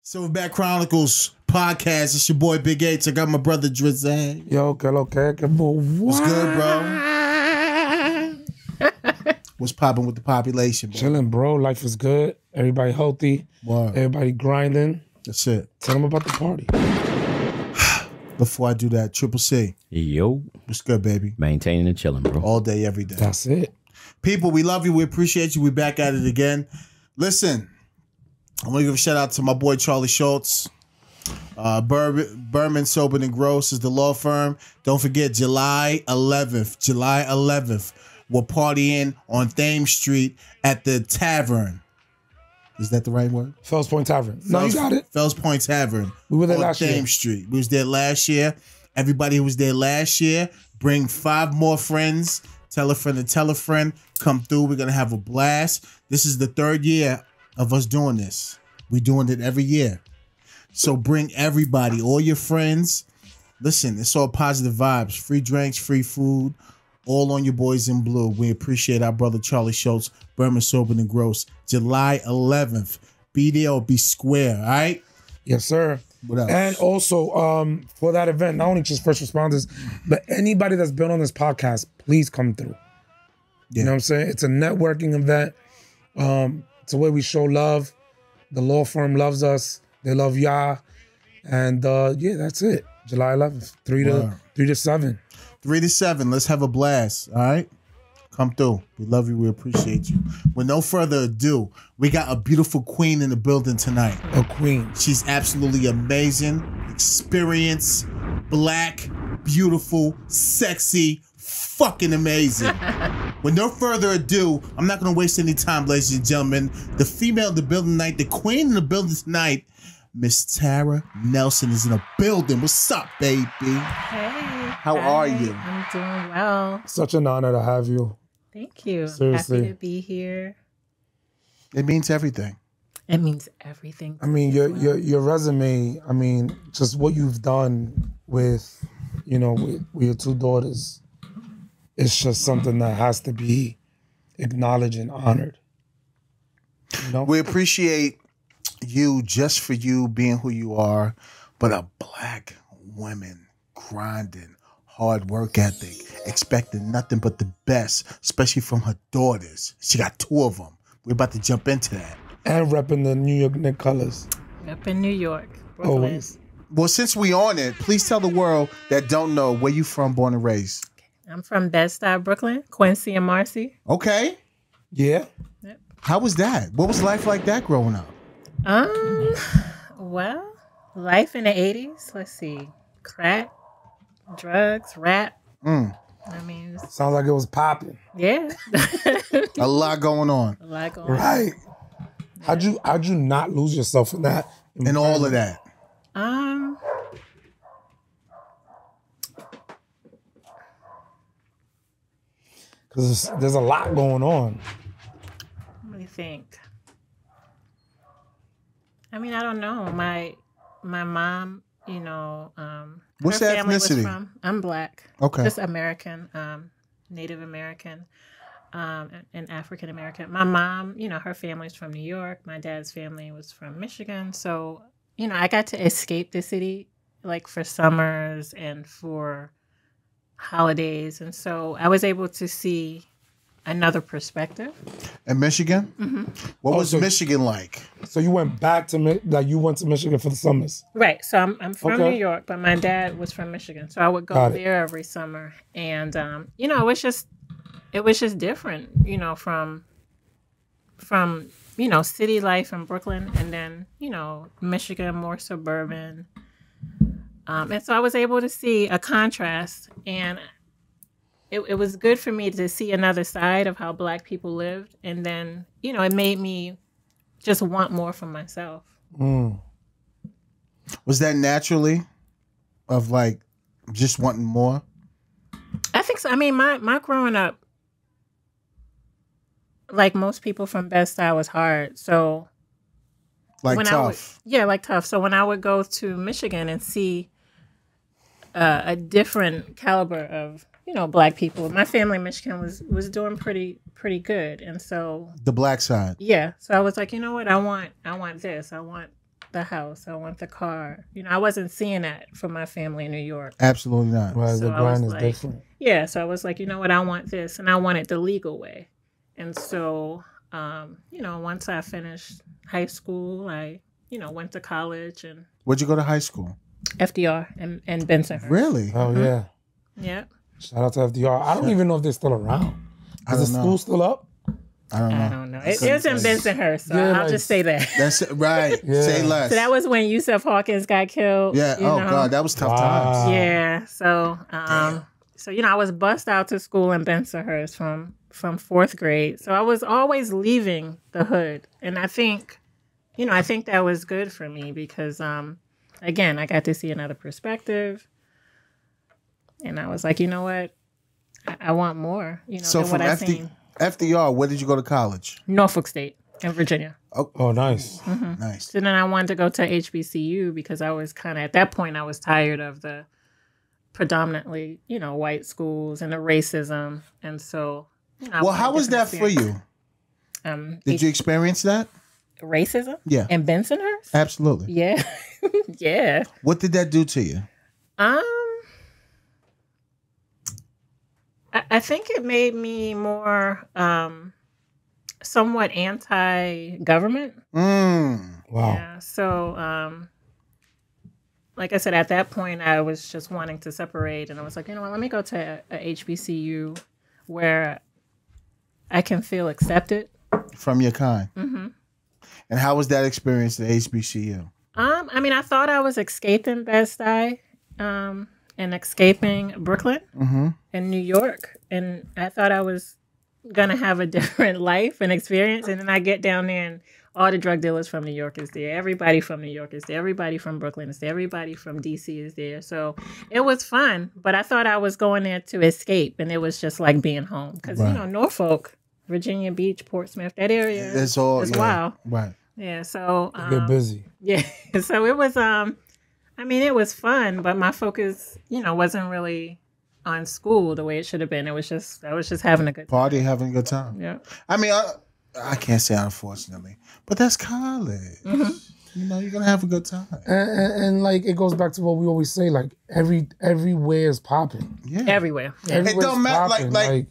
Silverback Chronicles podcast. It's your boy Big H. I got my brother Drizzy. Yo, que lo que What's good, bro? What's popping with the population, bro? Chilling, bro. Life is good. Everybody healthy. Word. Everybody grinding. That's it. Tell them about the party. Before I do that, Triple C. Yo. What's good, baby? Maintaining and chilling, bro. All day, every day. That's it. People, we love you. We appreciate you. We're back at it again. Listen, I want to give a shout out to my boy Charlie Schultz. Berman, Sober and Gross is the law firm. Don't forget, July 11th, we're partying on Thames Street at the Tavern. Is that the right word? Fells Point Tavern. No, you got it. Fells Point Tavern. We were there on last year. Thames Street. We was there last year. Everybody who was there last year, bring 5 more friends. Tell a friend and tell a friend. Come through. We're going to have a blast. This is the 3rd year of us doing this. We're doing it every year. So bring everybody, all your friends. Listen, it's all positive vibes. Free drinks, free food, all on your boys in blue. We appreciate our brother Charlie Schultz, Berman, Sober and Gross. July 11th. Be there or be square, all right? Yes, sir. What else? And also, for that event, not only just first responders, but anybody that's been on this podcast, please come through. Yeah. You know what I'm saying? It's a networking event. It's a way we show love. The law firm loves us. They love y'all. And yeah, that's it. July 11th, 3 to 7. 3 to 7. Let's have a blast, all right? Come through. We love you. We appreciate you. With no further ado, we got a beautiful queen in the building tonight. A queen. She's absolutely amazing, experienced, black, beautiful, sexy, fucking amazing. With no further ado, I'm not going to waste any time, ladies and gentlemen. The female in the building tonight, the queen in the building tonight, Miss Tara Nelson is in the building. What's up, baby? Hey. How are you? I'm doing well. Such an honor to have you. Thank you. Seriously. Happy to be here. It means everything. It means everything. I mean, your resume, I mean, just what you've done with, you know, with your 2 daughters, it's just something that has to be acknowledged and honored. You know? We appreciate you just for you being who you are, but a black woman grinding, hard work ethic, expecting nothing but the best, especially from her daughters. She got 2 of them. We're about to jump into that. And repping the New York Knicks colors. Up in New York, Brooklyn. Always. Well, since we on it, please tell the world that don't know where you from, born and raised. I'm from Bed-Stuy, Brooklyn, Quincy and Marcy. Okay. Yeah. Yep. How was that? What was life like that growing up? Well, life in the 80s. Let's see. Crack, drugs, rap. I mean, Sounds like it was popping. yeah. A lot going on. A lot going on. Right. How'd you not lose yourself in that? And all of that. Because there's a lot going on. Let me think. I mean, I don't know. My mom, you know, What's her the family was ethnicity? I'm Black. Okay. Just American, Native American, and African American. My mom, you know, her family's from New York. My dad's family was from Michigan. So, you know, I got to escape the city, like for summers and for holidays. And so I was able to see another perspective. In Michigan? Mm-hmm. What Oh, was so- Michigan like? So you went back to you went to Michigan for the summers. Right. So I'm from Okay. New York, but my dad was from Michigan. So I would go Got it. there every summer. And, you know, it was just different, you know, from, you know, city life in Brooklyn and then, you know, Michigan, more suburban. And so I was able to see a contrast, and it was good for me to see another side of how Black people lived. And then, you know, it made me just want more for myself. Was that naturally of like just wanting more? I think so. I mean, my growing up, like most people from Bed-Stuy, was hard. So Like when tough. like tough. So when I would go to Michigan and see a different caliber of, you know, Black people, my family in Michigan was doing pretty good. And so The black side. yeah, so I was like, you know what, I want this. I want the house. I want the car. You know, I wasn't seeing that from my family in New York. Absolutely not. Right, So the I was grind is like- different. Yeah, so I was like, you know what, I want this, and I want it the legal way. And so, you know, once I finished high school, I, you know, went to college and Where'd you go to high school? FDR and Bensonhurst. Really? Oh yeah. Yeah. Shout out to FDR. I don't even know if they're still around. I Is the don't know. school still up? I don't know. I don't know. It was in Bensonhurst, so Yeah, I'll like- just say that. That's it. Right. Yeah. Say less. So that was when Yusuf Hawkins got killed. Yeah. you Oh know. God, that was tough Wow. times. Yeah. So, so you know, I was bussed out to school in Bensonhurst from fourth grade. So I was always leaving the hood, and I think, you know, I think that was good for me because, again, I got to see another perspective, and I was like, you know what, I want more. You know, So than from what I seen. FDR, where did you go to college? Norfolk State in Virginia. Oh, nice. Nice. So then I wanted to go to HBCU because I was kind of, at that point, I was tired of the predominantly, you know, white schools and the racism. And so, you know, I Well, wanted how was that different for you? experience. Did you experience that? Racism? Yeah. In Bensonhurst? Absolutely. Yeah. Yeah. What did that do to you? I think it made me more somewhat anti-government. Mm. Wow. Yeah. So, like I said, at that point, I was just wanting to separate, and I was like, you know what, let me go to a HBCU where I can feel accepted. From your kind. Mm-hmm. And how was that experience at HBCU? I mean, I thought I was escaping Bed-Stuy, and escaping Brooklyn and New York, and I thought I was gonna have a different life and experience. And then I get down there, and all the drug dealers from New York is there. Everybody from New York is there. Everybody from Brooklyn is there. Everybody from DC is there. So it was fun, but I thought I was going there to escape, and it was just like being home because you know, Norfolk, Virginia Beach, Portsmouth, that area That's all. is yeah. wild. Right. Yeah. So They're busy. yeah. So it was I mean, it was fun, but my focus, you know, wasn't really on school the way it should have been. I was just having a good time. Party, having a good time. Yeah. I mean, I can't say unfortunately, but that's college. You know, you're gonna have a good time. And like it goes back to what we always say, like everywhere is popping. Yeah. Everywhere. Yeah. It Everywhere's don't matter. popping.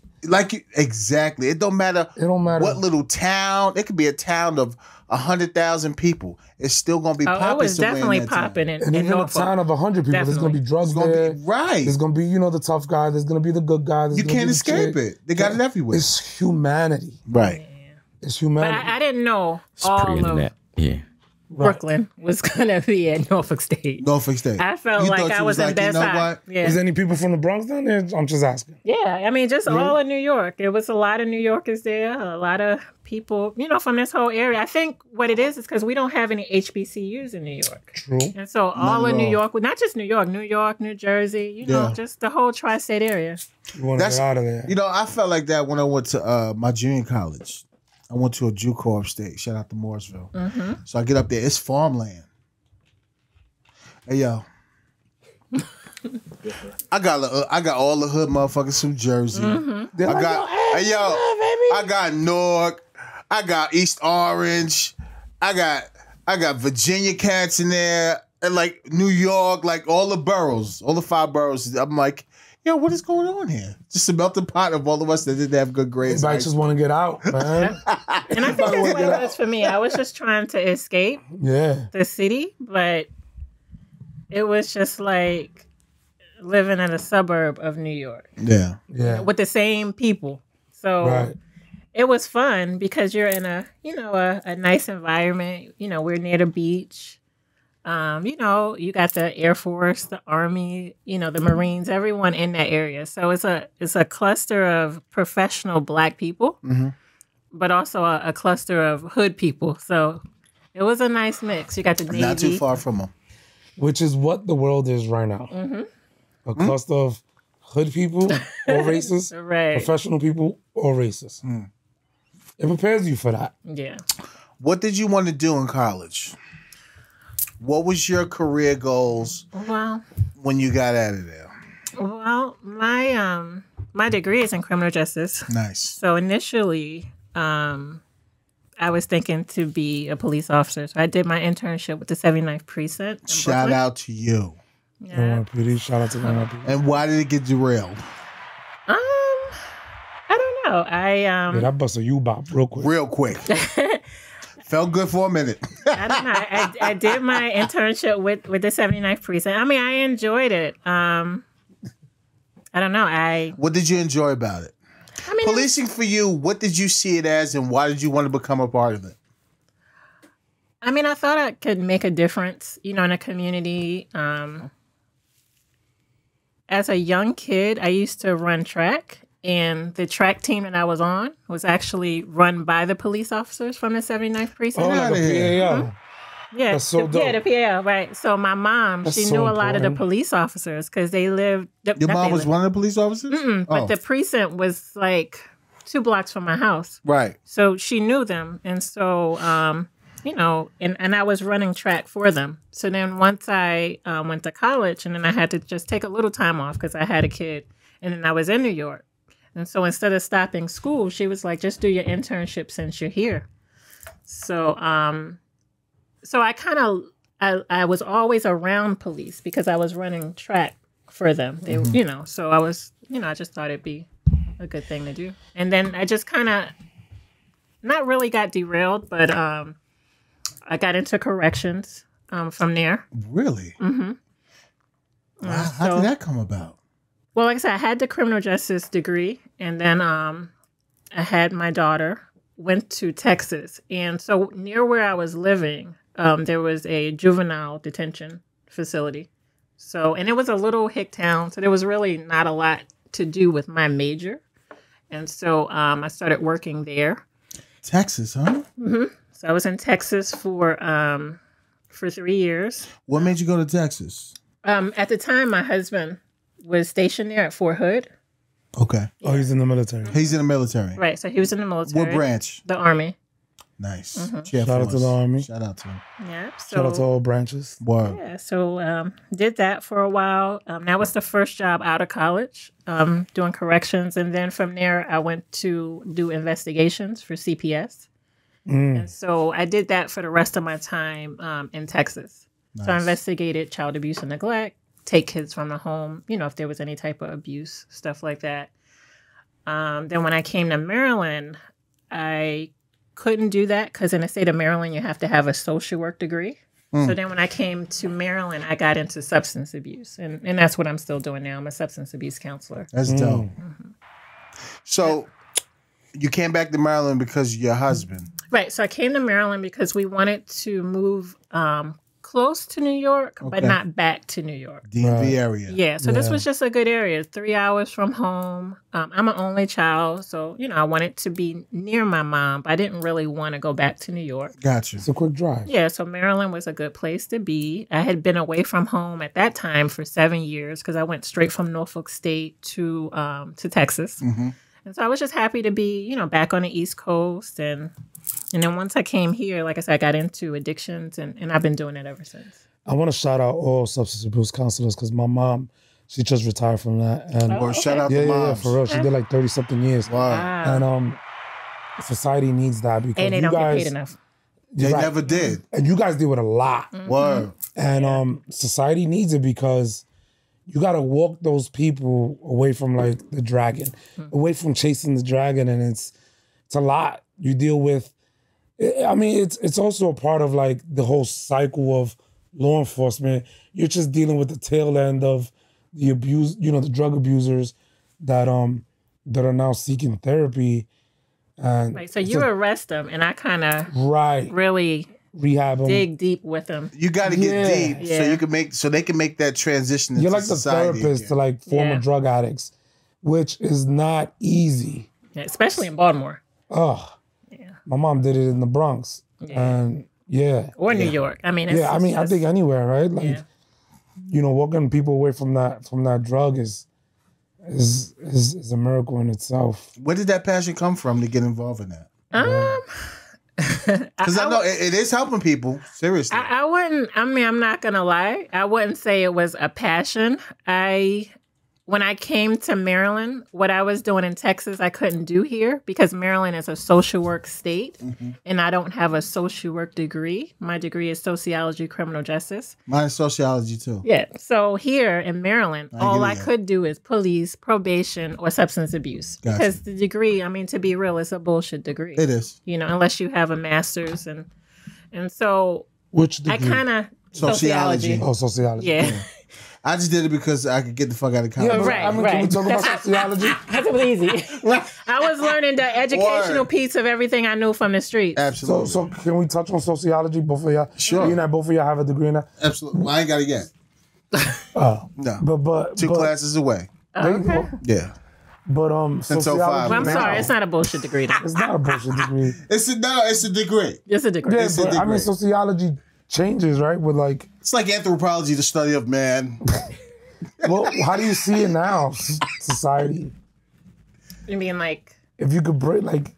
Exactly. It don't matter. It don't matter what little town. It could be a town of 100,000 people. It's still gonna be Oh, popping. it was somewhere in definitely that town. popping in And even a Norfolk. town of 100 people, there's gonna be drugs It's gonna there. be right. There's gonna be, you know, the tough guy. There's gonna be the good guy. There's You gonna can't be the escape chick. it. They got it everywhere. It's humanity. Right. It's But humanity. I didn't know It's all of pre-internet. Yeah. Brooklyn was gonna be at Norfolk State. Norfolk State. I felt You like thought I you was in like, you know Bed-Stuy. what? Yeah. Is there any people from the Bronx down there? I'm just asking. Yeah, I mean, just all in New York. It was a lot of New Yorkers there, a lot of people, you know, from this whole area. I think what it is because we don't have any HBCUs in New York. True. And so all at of New all. York, well, not just New York, New Jersey, you know, Yeah. just the whole tri-state area. You want to That's get out of there. You know, I felt like that when I went to my junior college. I went to a JUCO upstate. Shout out to Mooresville. So I get up there. It's farmland. Hey yo, I got all the hood motherfuckers from Jersey. I got I got Newark. I got East Orange. I got Virginia cats in there, and like New York, like all the boroughs, all the 5 boroughs. I'm like, yo, what is going on here? Just a melting pot of all of us that didn't have good grades. Everybody just want to get out, man. And I think that's what it was for me. I was just trying to escape Yeah. the city, but it was just like living in a suburb of New York Yeah. Yeah. with the same people. So Right. it was fun because you're in a, you know, a nice environment. You know, we're near the beach. You know, you got the Air Force, the Army, you know, the Marines, everyone in that area. So it's a cluster of professional Black people, but also a cluster of hood people. So it was a nice mix. You got the Navy. Not too far from them. Which is what the world is right now. A cluster of hood people or racists, Right. professional people or racists. It prepares you for that. Yeah. What did you want to do in college? What was your career goals Well, when you got out of there? my degree is in criminal justice. Nice. So initially, I I was thinking to be a police officer. So I did my internship with the 79th Precinct. Shout out to you. Yeah. NYPD. Shout out to NYPD. And why did it get derailed? I don't know. Yeah, that bust a U-bop real quick. Real quick. Felt good for a minute. I don't know. I did my internship with the 79th Precinct. I mean, I enjoyed it. I don't know. What did you enjoy about it? I mean, Policing for you, what did you see it as and why did you want to become a part of it? I mean, I thought I could make a difference, in a community. As a young kid, I used to run track, and the track team that I was on was actually run by the police officers from the 79th Precinct. Oh, like a PAL. Yeah, That's so dope. the PAL, right. So my mom, That's she so knew a lot of the important. police officers because they lived. Your mom was one of the police officers? But the precinct was like 2 blocks from my house. Right. So she knew them. And so, and I was running track for them. So then once I went to college and then I had to just take a little time off because I had a kid and then I was in New York. And so instead of stopping school, she was like, just do your internship since you're here. So, so I was always around police because I was running track for them. They, so I was, I just thought it'd be a good thing to do. And then I just kind of not really got derailed, but I got into corrections from there. Really? Mm-hmm. Wow, how did that come about? Well, like I said, I had the criminal justice degree, and then I had my daughter, went to Texas. And so near where I was living, there was a juvenile detention facility. So, and it was a little hick town, so there was really not a lot to do with my major. And so I started working there. Texas, huh? Mm-hmm. So I was in Texas for 3 years. What made you go to Texas? At the time, my husband was stationed there at Fort Hood. Okay. Oh, he's in the military. He's in the military. Right, so he was in the military. What branch? The Army. Nice. Mm-hmm. Shout out to the Army. Shout out to him. Yeah. So, Shout out to all branches. Word. yeah, so did that for a while. That was the first job out of college, doing corrections. And then from there, I went to do investigations for CPS. And so I did that for the rest of my time in Texas. Nice. So I investigated child abuse and neglect, take kids from the home, if there was any type of abuse, stuff like that. Then when I came to Maryland, I couldn't do that because in the state of Maryland, you have to have a social work degree. So then when I came to Maryland, I got into substance abuse. And that's what I'm still doing now. I'm a substance abuse counselor. That's dope. So you came back to Maryland because of your husband. Right. So I came to Maryland because we wanted to move close to New York, but Okay. not back to New York. DMV area. Yeah. So this was just a good area, 3 hours from home. I'm an only child. So, I wanted to be near my mom, but I didn't really want to go back to New York. Gotcha. It's a quick drive. Yeah. So Maryland was a good place to be. I had been away from home at that time for 7 years because I went straight from Norfolk State to Texas. Mm-hmm. And so I was just happy to be, back on the East Coast. And then once I came here, like I said, I got into addictions and I've been doing it ever since. I want to shout out all substance abuse counselors because my mom, she just retired from that. And Or shout out yeah, to yeah, moms. for real. She did like 30-something years. Wow. And society needs that because And they you don't guys get paid enough. They right. never did. And you guys deal with a lot. Word. And society needs it because you got to walk those people away from like the dragon, away from chasing the dragon. And it's a lot. You deal with, I mean, it's also a part of like the whole cycle of law enforcement. You're just dealing with the tail end of the abuse, the drug abusers that are now seeking therapy. And Right. So you arrest them and I kind of right, really rehab them. dig deep with them. You got to get Yeah. deep so Yeah. you can so they can make that transition into You're like the society therapist again. to like former Yeah. drug addicts, which is not easy. Yeah, especially in Baltimore. Oh, Yeah. my mom did it in the Bronx, and Or New York. I mean, I mean, I just- think anywhere, right? Like, Yeah. walking people away from that drug is a miracle in itself. Where did that passion come from to get involved in that? Because I know it is helping people. Seriously. I wouldn't, I'm not going to lie. I wouldn't say it was a passion. When when I came to Maryland, what I was doing in Texas, I couldn't do here because Maryland is a social work state, and I don't have a social work degree. My degree is sociology, criminal justice. Mine is sociology too. Yeah. So here in Maryland, all I could do is police, probation, or substance abuse. Gotcha. Because the degree, I mean, to be real, it's a bullshit degree. It is. You know, unless you have a master's. And so Which degree? I kind of... Sociology. Oh, sociology. Yeah. I just did it because I could get the fuck out of college. Yeah, but, Right, I mean, right. can we talk about sociology? That's easy. I was learning the educational Word. piece of everything I knew from the streets. Absolutely. So can we touch on sociology? Both of y'all. Sure. You and I, both of y'all have a degree in that. Absolutely. Well, I ain't got it yet. Oh, No. but Two classes away. There you go. Yeah. But Since sociology. 05. Well, I'm now- sorry, it's not a bullshit degree. Though. It's not a bullshit degree. It's a degree. It's a degree. Yeah, It's a but I degree. mean, sociology changes, right? With like, It's like anthropology, the study of man. well, how do you see it now, society? You mean like... If you could break like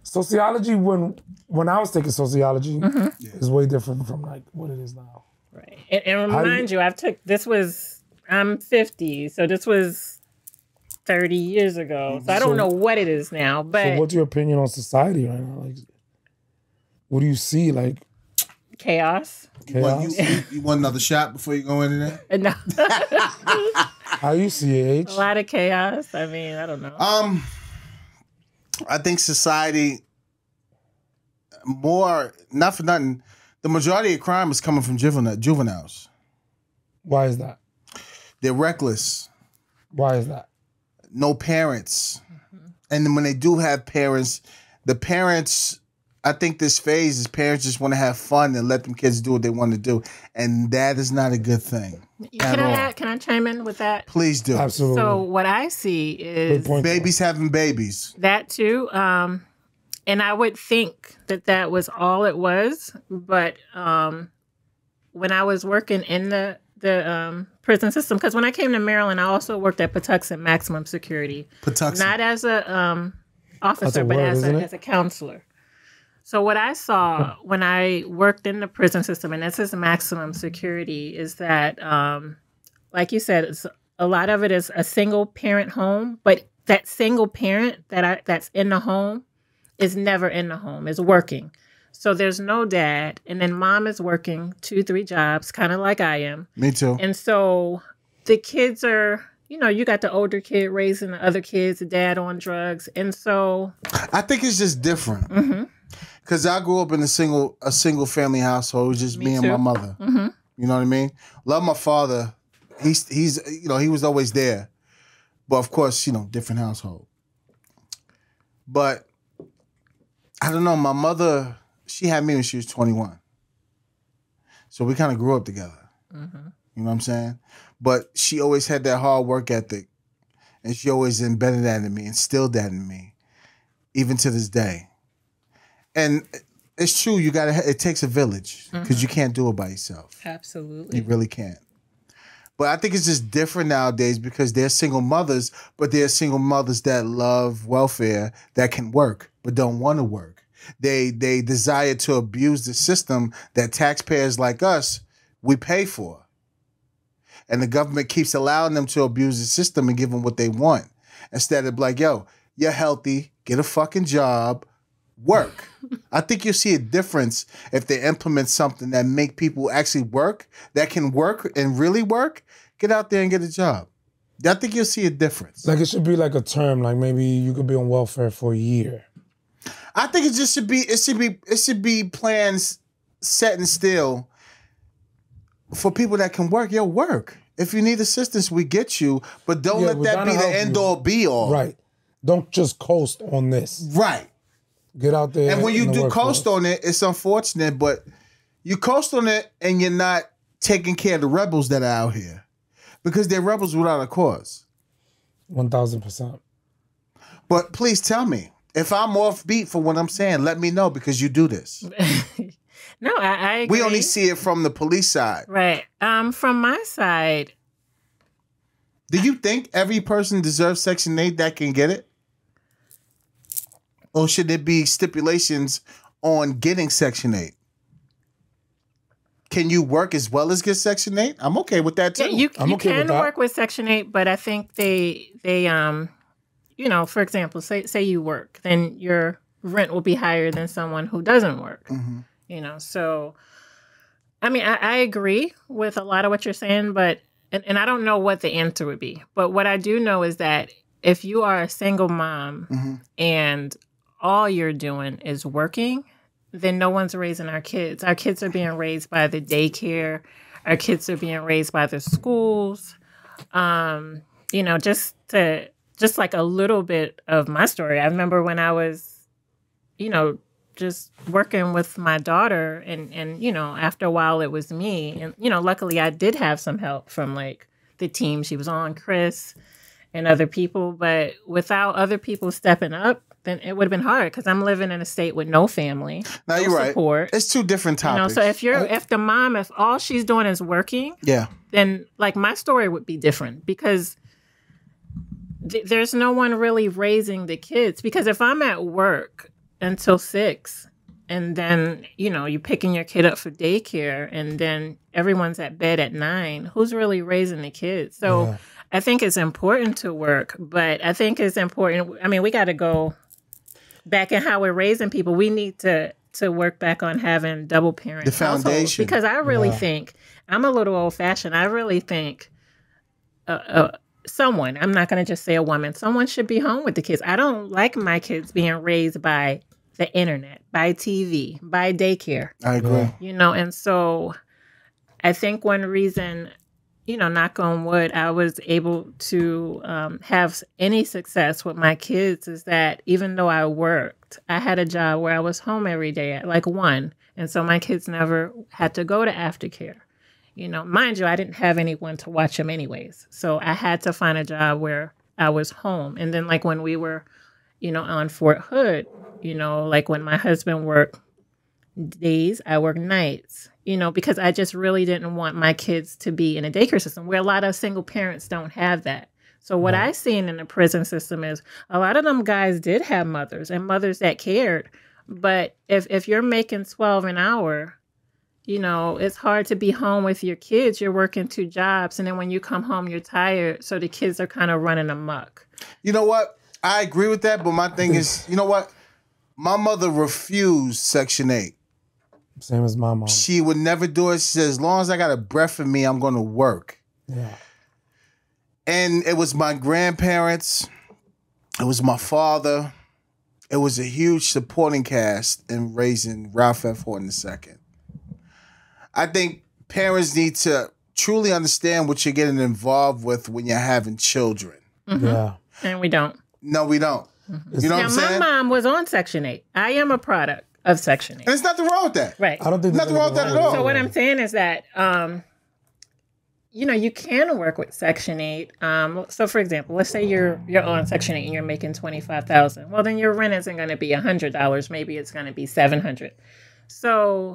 sociology when I was taking sociology is way different from like what it is now. Right. And How do remind you, I'm 50, so this was 30 years ago. So I don't know what it is now, but So what's your opinion on society right now? Like, what do you see? Like chaos. chaos? You want another shot before you go into that? No, How you see it, H? a lot of chaos. I mean, I don't know. I think society more, not for nothing, the majority of crime is coming from juveniles. Why is that? They're reckless. Why is that? No parents. And then when they do have parents, the parents, I think this phase is parents just want to have fun and let them kids do what they want to do. And that is not a good thing. Can I chime in with that? Please do. Absolutely. So what I see Good is point. Babies having babies. that too. And I would think that was all it was. But when I was working in the prison system, because when I came to Maryland, I also worked at Patuxent Maximum Security. Patuxent. Not as a officer, That's a but word, as isn't it? as a counselor. So what I saw when I worked in the prison system, and this is maximum security, is that, like you said, a lot of it is a single parent home, but that single parent that's in the home is never in the home, is working. So there's no dad, and then mom is working 2-3 jobs, kind of like I am. Me too. And so the kids are, you got the older kid raising the other kids, the dad on drugs. And so... I think it's just different. Because I grew up in a single family household. It was just me and my mother. You know what I mean? Love my father. He's he was always there. But of course, different household. But I don't know, my mother, she had me when she was 21. So we kind of grew up together. You know what I'm saying? But she always had that hard work ethic. And she always embedded that in me, instilled that in me, even to this day. And it's true, it takes a village because you can't do it by yourself. Absolutely. You really can't. But I think it's just different nowadays because they're single mothers, but they're single mothers that love welfare, that can work, but don't want to work. They desire to abuse the system that taxpayers like us, we pay for. And the government keeps allowing them to abuse the system and give them what they want. Instead of like, yo, you're healthy, get a fucking job, work. I think you'll see a difference if they implement something that make people actually work, that can work and really work. Get out there and get a job. I think you'll see a difference. Like it should be like a term, like maybe you could be on welfare for a year. I think it should be plans set in still for people that can work. Yo, work. If you need assistance, we get you, but don't let that be the end all be all. Right. Don't just coast on this. Right. Get out there. And when you in the do workforce. coast on it, it's unfortunate, but you coast on it and you're not taking care of the rebels that are out here. Because they're rebels without a cause. 1,000%. But please tell me, if I'm offbeat for what I'm saying, let me know because you do this. No, I agree. We only see it from the police side. Right. From my side, Do you think every person deserves Section 8 that can get it? Or should there be stipulations on getting Section 8? can you work as well as get Section 8? I'm okay with that too. Yeah, you I'm okay can with that. work with Section 8, but I think they you know, for example, say you work, then your rent will be higher than someone who doesn't work. Mm-hmm. You know, so I mean, I agree with a lot of what you're saying, but and I don't know what the answer would be. But what I do know is that if you are a single mom Mm-hmm. and all you're doing is working, then no one's raising our kids. Our kids are being raised by the daycare. Our kids are being raised by the schools. You know, just like a little bit of my story. I remember when I was, you know, just working with my daughter and, you know, after a while it was me. And, you know, luckily I did have some help from like the team she was on, Chris and other people. But without other people stepping up, then it would have been hard because I'm living in a state with no family. Now no you're support. right. It's two different topics. You know, so if the mom, if all she's doing is working, yeah, then like my story would be different because there's no one really raising the kids. Because if I'm at work until 6 and then, you know, you're picking your kid up for daycare and then everyone's at bed at 9, who's really raising the kids? So I think it's important to work, but I think it's important. I mean, we got to go back in how we're raising people. We need to work back on having double parent the foundation. households, because I really think, I'm a little old fashioned. I really think someone, I'm not going to just say a woman, someone should be home with the kids. I don't like my kids being raised by the internet, by TV, by daycare. I agree. You know, and so I think one reason, you know, knock on wood, I was able to have any success with my kids is that even though I worked, I had a job where I was home every day at like 1. And so my kids never had to go to aftercare. You know, mind you, I didn't have anyone to watch them anyways. So I had to find a job where I was home. And then like when we were, you know, on Fort Hood, you know, like when my husband worked days, I worked nights, you know, because I just really didn't want my kids to be in a daycare system where a lot of single parents don't have that. So what I seen in the prison system is a lot of them guys did have mothers and mothers that cared. But if you're making $12 an hour, you know, it's hard to be home with your kids. You're working 2 jobs. And then when you come home, you're tired. So the kids are kind of running amok. You know what? I agree with that. But my thing is, you know what? My mother refused Section 8. Same as my mom. She would never do it. She said, as long as I got a breath in me, I'm going to work. Yeah. And it was my grandparents. It was my father. It was a huge supporting cast in raising Ralph F. Horton II. I think parents need to truly understand what you're getting involved with when you're having children. Mm-hmm. Yeah. And we don't. No, we don't. Mm-hmm. You know now, what I'm saying? my mom was on Section 8. I am a product of Section 8. And there's nothing wrong with that. Right. I don't think Nothing wrong with that at all. So what I'm saying is that, you know, you can work with Section 8. So for example, let's say you're on Section 8 and you're making $25,000. Well, then your rent isn't going to be $100. Maybe it's going to be $700. So,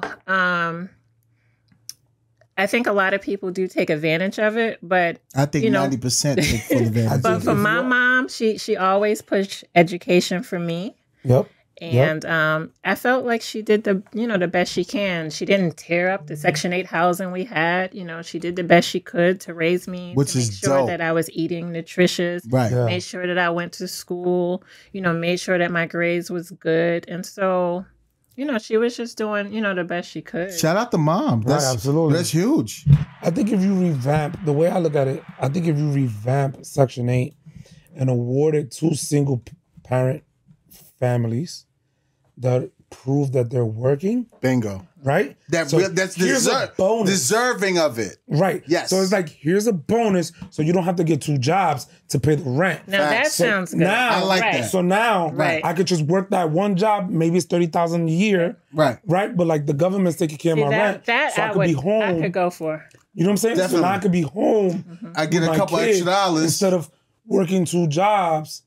I think a lot of people do take advantage of it, but I think 90% take full advantage. But for my mom, she always pushed education for me. Yep. And I felt like she did the best she can. She didn't tear up the Section 8 housing we had. You know, she did the best she could to raise me, which to is make sure dope. that I was eating nutritious, right? Yeah. Made sure that I went to school. You know, made sure that my grades was good, and so. You know, she was just doing, you know, the best she could. Shout out to mom. That's, right, absolutely. That's huge. I think if you revamp, the way I look at it, I think if you revamp Section 8 and award it to single parent families that prove that they're working. Bingo. Right? That's here's a bonus. Deserving of it. Right. Yes. So it's like, here's a bonus so you don't have to get 2 jobs to pay the rent. Now that sounds good. Now, I like right. that. So now I could just work that one job, maybe it's $30,000 a year. Right. Right? But like the government's taking care of my rent. That so I could be home. I could go for. You know what I'm saying? Definitely. So now I could be home. Mm-hmm. I get with a my couple kid extra dollars. instead of working 2 jobs.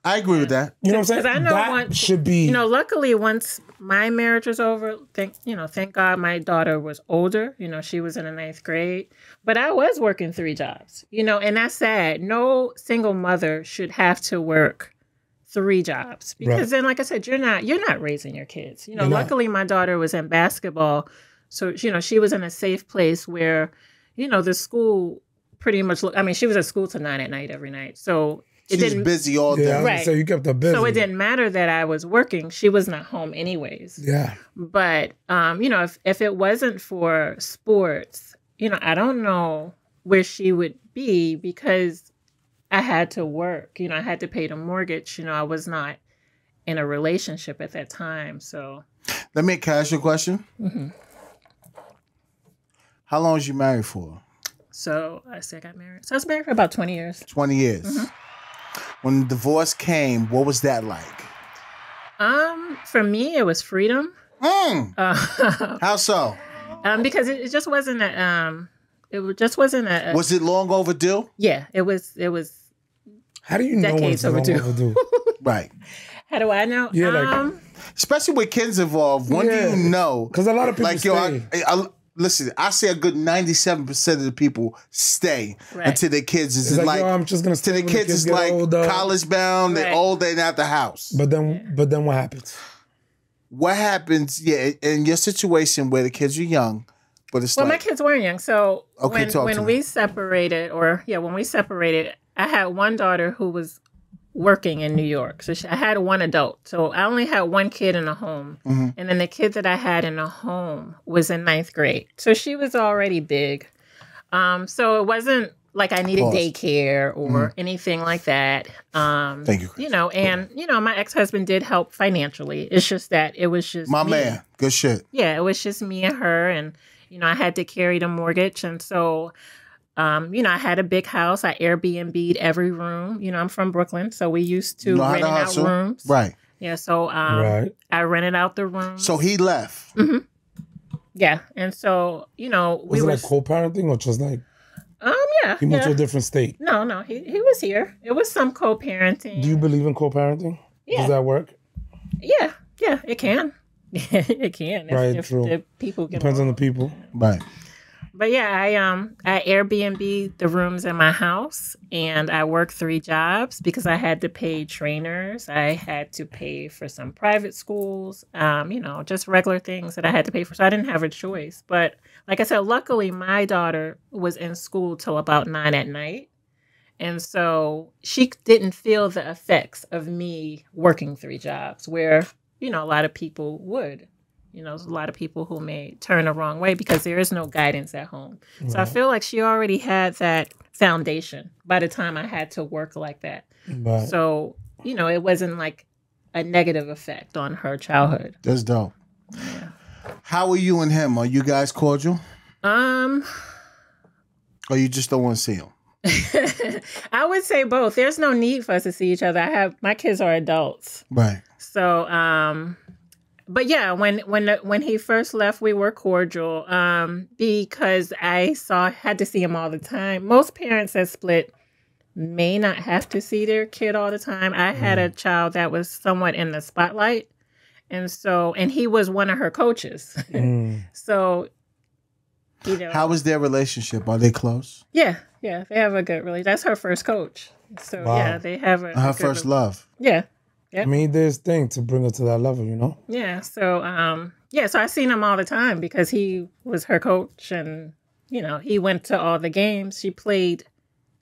I agree with that. You know what I'm saying? I know that should be. You know, luckily once my marriage was over, thank God my daughter was older. You know, she was in the 9th grade, but I was working 3 jobs. You know, and that's sad. No single mother should have to work 3 jobs because then, like I said, you're not raising your kids. You know, luckily my daughter was in basketball, So, she was in a safe place where, the school pretty much, she was at school till 9 at night every night. So it She's didn't, busy all day. Yeah, Right. So you kept her busy. so it didn't matter that I was working. She was not home anyways. Yeah. But, if it wasn't for sports, I don't know where she would be because I had to work. I had to pay the mortgage. I was not in a relationship at that time. So Let me ask you a question. Mm-hmm. How long was you married for? So I got married. So I was married for about 20 years. 20 years. Mm-hmm. When divorce came, what was that like? For me, it was freedom. How so? Because it just wasn't just wasn't a. Was it long overdue? Yeah, it was. How do you know when Decades it's long overdue? Right. How do I know? Yeah, Especially with kids involved. When do you know? Because a lot of people Like, stay. listen, I say a good 97% of the people stay Right. until their kids is It's like, yo, I'm just gonna till stay the when kids is get like older. college bound, Right. they're older and at the house. But then what happens? What happens, in your situation where the kids are young, but it's Well, my like, kids weren't young. So Okay, talk to when me. we separated, I had one daughter who was working in New York. So I had one adult. So I only had one kid in the home. Mm-hmm. And then the kid that I had in the home was in 9th grade. So she was already big. So it wasn't like I needed Pause. daycare or anything like that. Thank you, Chris. My ex-husband did help financially. It's just that it was just My me. man, good shit. Yeah, it was just me and her, and I had to carry the mortgage, and so I had a big house. I Airbnb'd every room. I'm from Brooklyn, so we used to Know how rent to out hustle? rooms. Right. Yeah, so Right. I rented out the rooms. So he left. Yeah, and so we Was it were like co-parenting or just like yeah. he moved to Yeah. a different state? No, he was here. It was some co-parenting. Do you believe in co-parenting? Yeah. Does that work? Yeah, it can. It can. Right, if true. the people get Depends on along. the people. Right. But yeah, I Airbnb the rooms in my house, and I worked 3 jobs because I had to pay trainers. I had to pay for some private schools, just regular things that I had to pay for. So I didn't have a choice. But like I said, luckily my daughter was in school till about 9 at night. And so she didn't feel the effects of me working 3 jobs where, a lot of people would. There's a lot of people who may turn the wrong way because there is no guidance at home. So I feel like she already had that foundation by the time I had to work like that. Right. So, it wasn't like a negative effect on her childhood. That's dope. Yeah. How are you and him? Are you guys cordial? Or you just don't want to see him? I would say both. There's no need for us to see each other. My kids are adults. Right. So, but yeah, when he first left, we were cordial because I had to see him all the time. Most parents that split may not have to see their kid all the time. I had a child that was somewhat in the spotlight, and he was one of her coaches. So, How was their relationship? Are they close? Yeah, they have a good relationship. That's her first coach. So Wow. yeah, they have a Her good first love. Yeah. I mean, there's thing to bring her to that level, Yeah. So, so I seen him all the time because he was her coach, and he went to all the games. She played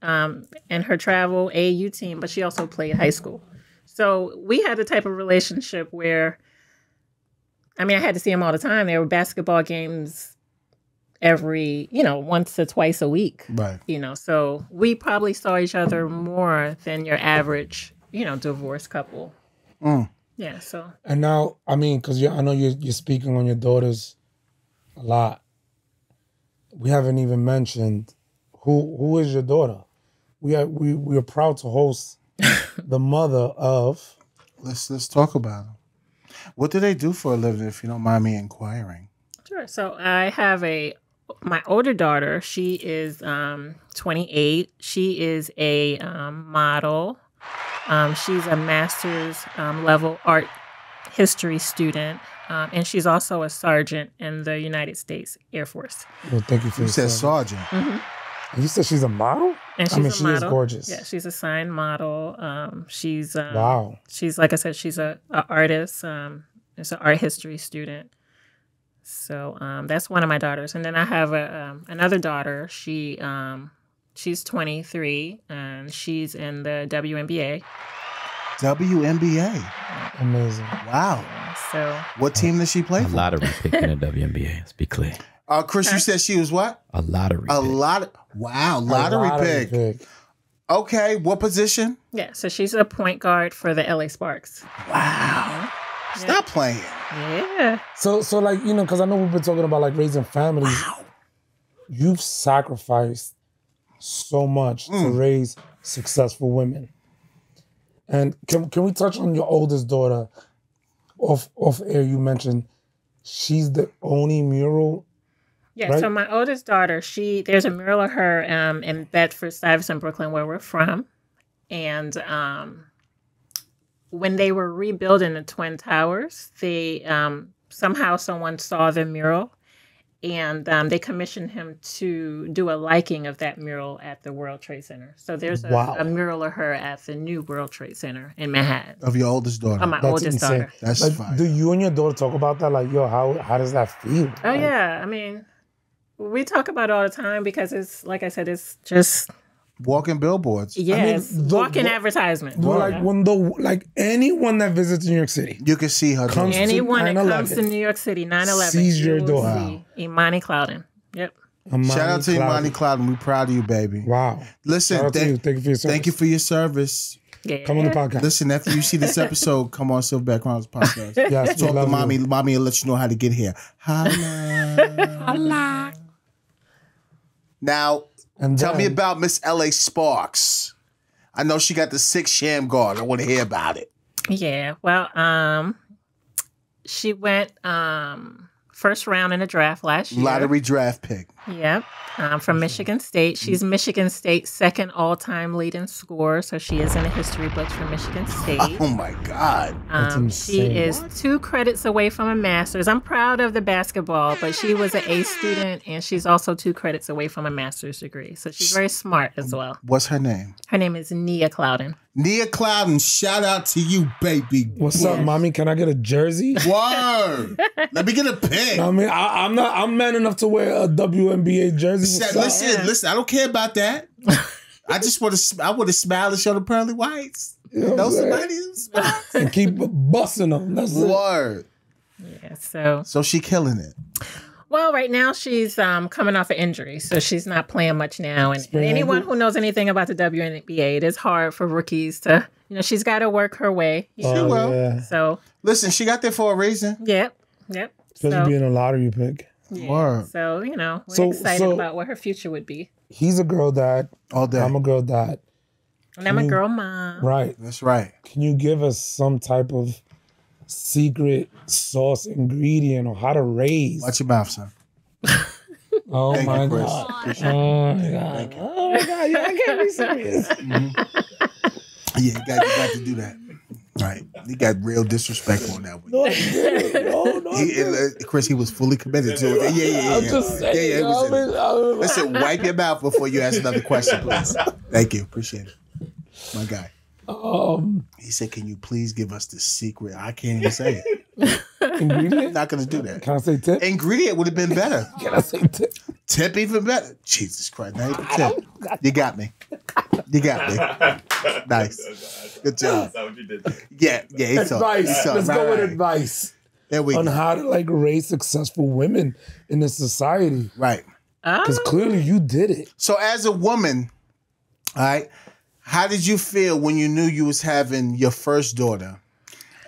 in her travel AAU team, but she also played high school. So we had the type of relationship where, I had to see him all the time. There were basketball games every, once or twice a week. Right. So we probably saw each other more than your average, divorced couple. Yeah, so. And now, because I know you're speaking on your daughters a lot. We haven't even mentioned who is your daughter. We are proud to host the mother of. Let's talk about them. What do they do for a living, if you don't mind me inquiring? Sure. So I have my older daughter. She is 28. She is a model. She's a master's level art history student, and she's also a sergeant in the United States Air Force. Well, thank you for You your said service. sergeant. And you said she's a model? And she's a she model. is gorgeous. Yeah, she's a signed model. She's Wow. She's, like I said, she's a artist. It's an art history student. So that's one of my daughters, and then I have another daughter. She's 23 and she's in the WNBA. WNBA. Amazing. Wow. So what team does she play A for? lottery pick in the WNBA. Let's be clear. Chris, you said she was what? A lottery pick. Lottery pick. Okay, what position? yeah, so she's a point guard for the LA Sparks. Wow. Stop playing. Yeah. So like, you know, because I know we've been talking about like raising families. Wow. You've sacrificed so much to raise successful women. And can we touch on your oldest daughter? Off air, you mentioned she's the only mural. Yeah, Right. so my oldest daughter, there's a mural of her in Bedford Stuyvesant, Brooklyn, where we're from. And when they were rebuilding the Twin Towers, they somehow someone saw the mural, and they commissioned him to do a liking of that mural at the World Trade Center. So there's a mural of her at the new World Trade Center in Manhattan. Of your oldest daughter. Of my That's oldest insane. daughter. That's Like, fine. do you and your daughter talk about that? Like, yo, how does that feel? Oh, yeah. I mean, we talk about it all the time because it's, like I said, it's just, Walking billboards. yes, the- walking advertisement. Like when anyone that visits New York City You can see her. Comes- doing it. Anyone that 9/11. comes to New York City, 9/11, Sees your you will daughter. see Imani Clouden. Yep. Shout out to Imani Clouden. We're proud of you, baby. Wow. Listen, Shout out to you. Thank you for your service. thank you for your service. Yeah. Come on the podcast. Listen, after you see this episode, come on Silver Backgrounds podcast. Yes, we Talk to love you. mommy. Mommy will let you know how to get here. Holla. Now, And tell me then- about Miss L.A. Sparks. I know she got the 6 sham guard. I want to hear about it. Yeah. Well, she went first round in the draft last year. Lottery draft pick. Yep. From Michigan State. She's Michigan State's second all-time leading scorer, so she is in the history books for Michigan State. Oh my God. She insane. is 2 credits away from a master's. I'm proud of the basketball, but she was an A student, and she's also 2 credits away from a master's degree. So she's very smart as well. What's her name? Her name is Nia Clouden. Nia Clouden. Shout out to you, baby. What's up, mommy? Can I get a jersey? Word. Let me get a pic. I mean, I'm man enough to wear a WNBA jersey. What's up? Listen. I don't care about that. I just want to. I want to smile and show the pearly whites. You know what Know I'm saying? somebody who smiles. And keep busting them. That's it. Word. Yeah, so So she killing it. well, right now she's coming off an injury, so she's not playing much now. And Sprained anyone ankle? who knows anything about the WNBA, it is hard for rookies to, she's got to work her way. Oh, will. yeah. So, Listen, she got there for a reason. yep. Especially So, being a lottery pick. yeah. Word. So, we're So- excited so- about what her future would be. He's a girl dad. All day. I'm a girl dad. And I'm a girl mom. Right. That's right. Can you give us some type of secret sauce ingredient or how to raise? Watch your mouth, son. Oh Thank my you, Chris. God. Appreciate it. Oh my God. Oh my God. Yeah, I can't be serious. Yeah, you got to do that. Right. He got real disrespectful on that one. No, I didn't. No, I didn't. Chris, he was fully committed to it. Yeah. I'm just saying. it was in it. I Listen, wipe your mouth before you ask another question, please. Thank you. Appreciate it. My guy. He said, can you please give us the secret? I can't even say it. I'm ingredient? not going to do that. Can I say tip? Ingredient would have been better. Can I say tip? Tip even better. Jesus Christ. Now you tip. You got me. You got me. Nice. Good job. That's what you did. Yeah. He saw. Advice. Let's go with advice There we on go. how to like raise successful women in this society. Right. Because clearly you did it. So as a woman, all right, how did you feel when you knew you was having your first daughter?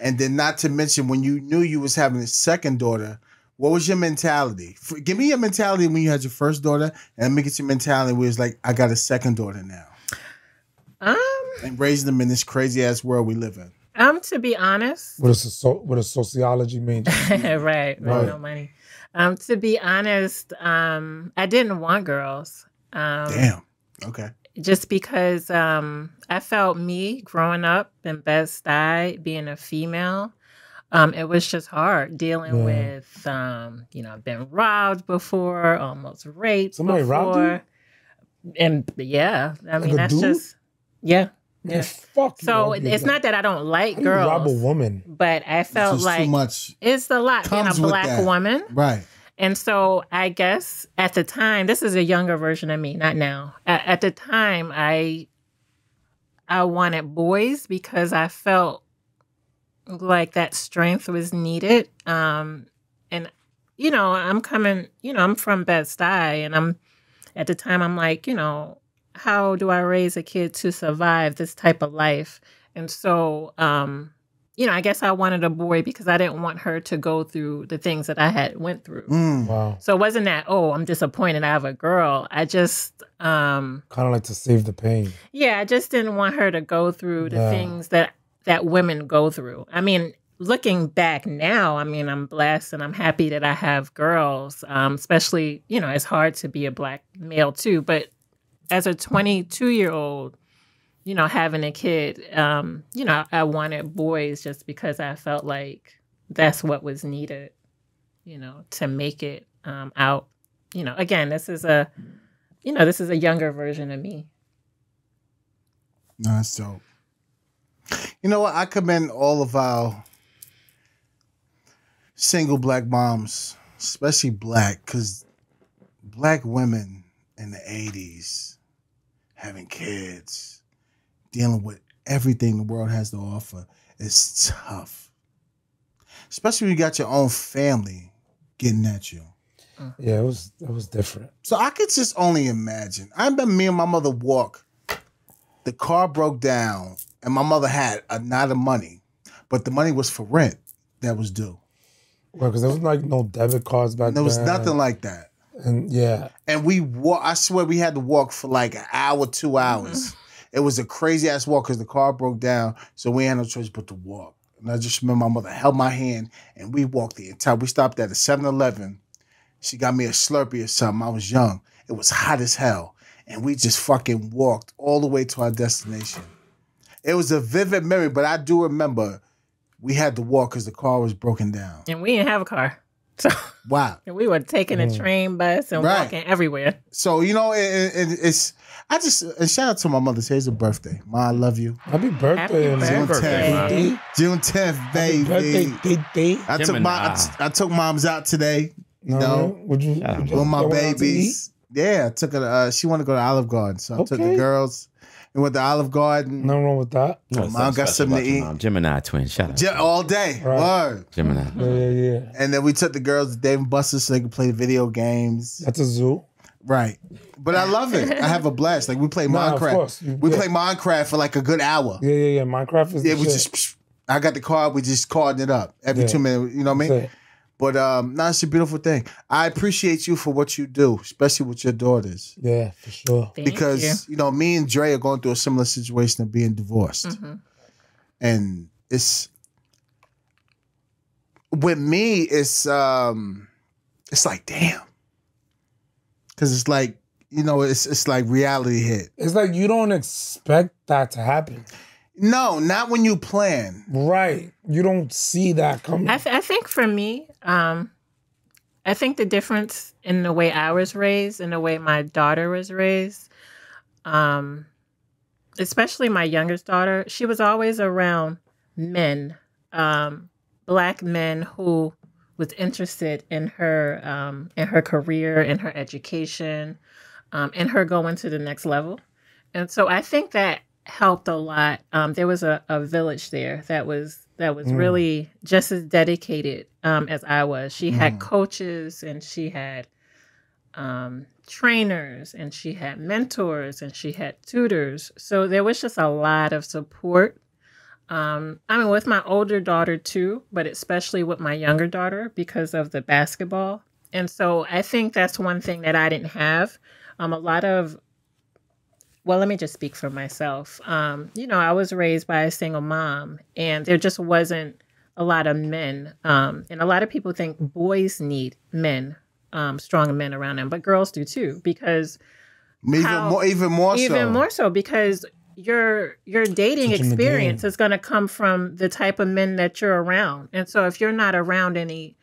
And then not to mention when you knew you was having a second daughter, what was your mentality? Give me your mentality when you had your first daughter, and let me get your mentality where it's like, I got a second daughter now. And raising them in this crazy ass world we live in. To be honest, With a sociology major. right, no money. To be honest, I didn't want girls. Damn. Okay. Just because I felt me growing up in Bed-Stuy, being a female, it was just hard dealing with, I've been robbed before, almost raped Somebody before. robbed you? And yeah, I mean, a that's dude? just, yeah. Man, fuck you. So I'll be it's like, not that I don't like how do you rob a girls, woman? but I felt Just like too much it's a lot being a comes with black that. woman. Right. And so I guess at the time, this is a younger version of me, not now. At the time, I wanted boys because I felt like that strength was needed. And, I'm from Bed-Stuy, and at the time, I'm like, how do I raise a kid to survive this type of life? And so, I guess I wanted a boy because I didn't want her to go through the things that I had went through. Wow. So it wasn't that, I'm disappointed I have a girl. I just... kind of like to save the pain. Yeah, I just didn't want her to go through the things that women go through. I mean, looking back now, I'm blessed and I'm happy that I have girls, especially, it's hard to be a Black male too. But as a 22-year-old, having a kid, I wanted boys just because I felt like that's what was needed, to make it out. Again, this is a younger version of me. No, that's dope. You know what? I commend all of our single Black moms, especially Black, because Black women in the 80s having kids, dealing with everything the world has to offer is tough. Especially when you got your own family getting at you. Yeah, it was different. So I could just only imagine. I remember me and my mother walk. The car broke down, and my mother had a lot of money, but the money was for rent that was due. Well, because there was like no debit cards back then. There was nothing like that. And yeah. And we walk. I swear we had to walk for like an hour, 2 hours. It was a crazy ass walk because the car broke down, so we had no choice but to walk. And I just remember my mother held my hand, and we walked the entire. We stopped at a 7-Eleven. She got me a Slurpee or something. I was young. It was hot as hell. And we just fucking walked all the way to our destination. It was a vivid memory, but I do remember we had to walk because the car was broken down. And we didn't have a car. So wow. We were taking a train, bus, and walking everywhere. So, it's... and shout out to my mother. Today's her birthday. Ma, I love you. Happy birthday. June 10th. June 10th, baby. Birthday. I took moms out today. Would you with my babies. Yeah, I took her. She wanted to go to Olive Garden, so I took the girls. We went to Olive Garden. Nothing wrong with that. Mom got something to eat. Gemini twin. Shout out. All day. Right. Word. Gemini. Yeah. And then we took the girls to Dave & Buster's so they could play video games. That's a zoo. Right. But I love it. I have a blast. Like we play Minecraft. Of course. We play Minecraft for like a good hour. Yeah. Minecraft is we just I got the card, we just carding it up every 2 minutes, you know what I mean? But it's a beautiful thing. I appreciate you for what you do, especially with your daughters. Yeah, for sure. Because, me and Dre are going through a similar situation of being divorced. Mm-hmm. And it's with me, it's like, damn. Because it's like, it's like reality hit. It's like you don't expect that to happen. No, not when you plan. Right. You don't see that coming. I think for me, I think the difference in the way I was raised and the way my daughter was raised, especially my youngest daughter, she was always around men, Black men who was interested in her career, in her education, in her going to the next level. And so I think that helped a lot. There was a village there that was really just as dedicated as I was. She had coaches, and she had trainers, and she had mentors, and she had tutors. So there was just a lot of support. With my older daughter too, but especially with my younger daughter because of the basketball. And so I think that's one thing that I didn't have. Let me just speak for myself. I was raised by a single mom, and there just wasn't a lot of men. And a lot of people think boys need men, strong men around them, but girls do too, because even more so because your dating experience is going to come from the type of men that you're around. And so if you're not around any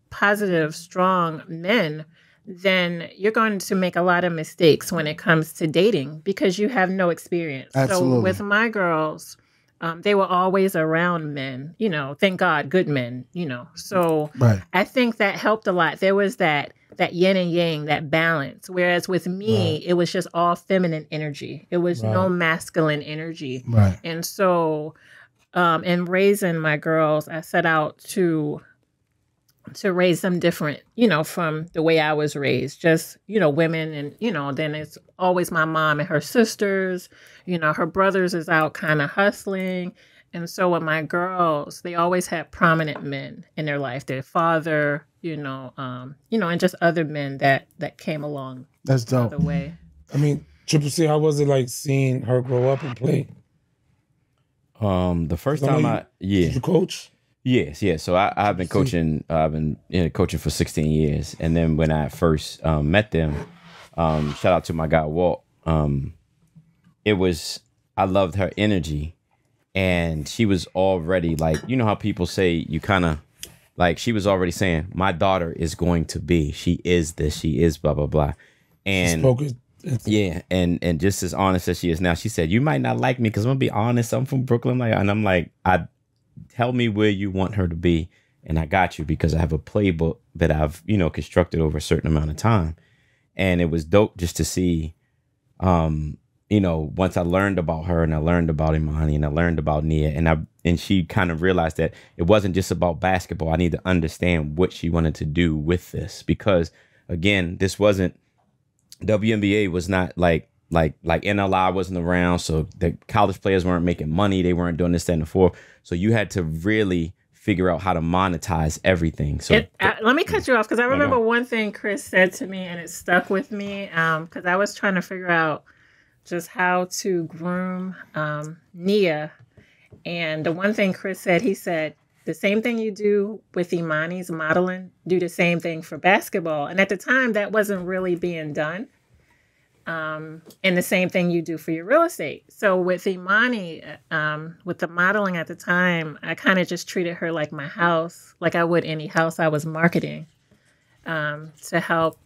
positive, strong men, then you're going to make a lot of mistakes when it comes to dating because you have no experience. Absolutely. So with my girls, they were always around men, thank God, good men, So Right. I think that helped a lot. There was that yin and yang, that balance. Whereas with me, it was just all feminine energy. It was no masculine energy. Right. And so in raising my girls, I set out to raise them different, from the way I was raised, just, women. And, then it's always my mom and her sisters, her brothers is out kind of hustling. And so with my girls, they always had prominent men in their life, their father, and just other men that came along. That's dope. The way. I mean, Triple C, how was it like seeing her grow up and play? The first time Did you coach? Yes. So I've been coaching. I've been coaching for 16 years, and then when I first met them, shout out to my guy Walt. I loved her energy, and she was already like, how people say you kind of like, she was already saying, my daughter is going to be. She is this. She is blah blah blah, and yeah, and just as honest as she is now, she said, you might not like me because I'm gonna be honest. I'm from Brooklyn, and I'm like, tell me where you want her to be, and I got you, because I have a playbook that I've, constructed over a certain amount of time. And it was dope just to see, once I learned about her, and I learned about Imani, and I learned about Nia, and she kind of realized that it wasn't just about basketball. I need to understand what she wanted to do with this, because again, this wasn't, WNBA was not like NLI wasn't around, so the college players weren't making money. They weren't doing this, that, and the fourth. So you had to really figure out how to monetize everything. So let me cut you off, because I remember one thing Chris said to me, and it stuck with me, because I was trying to figure out just how to groom Nia. And the one thing Chris said, he said, the same thing you do with Imani's modeling, do the same thing for basketball. And at the time, that wasn't really being done. And the same thing you do for your real estate. So with Imani, with the modeling at the time, I kind of just treated her like my house, like I would any house I was marketing, to help.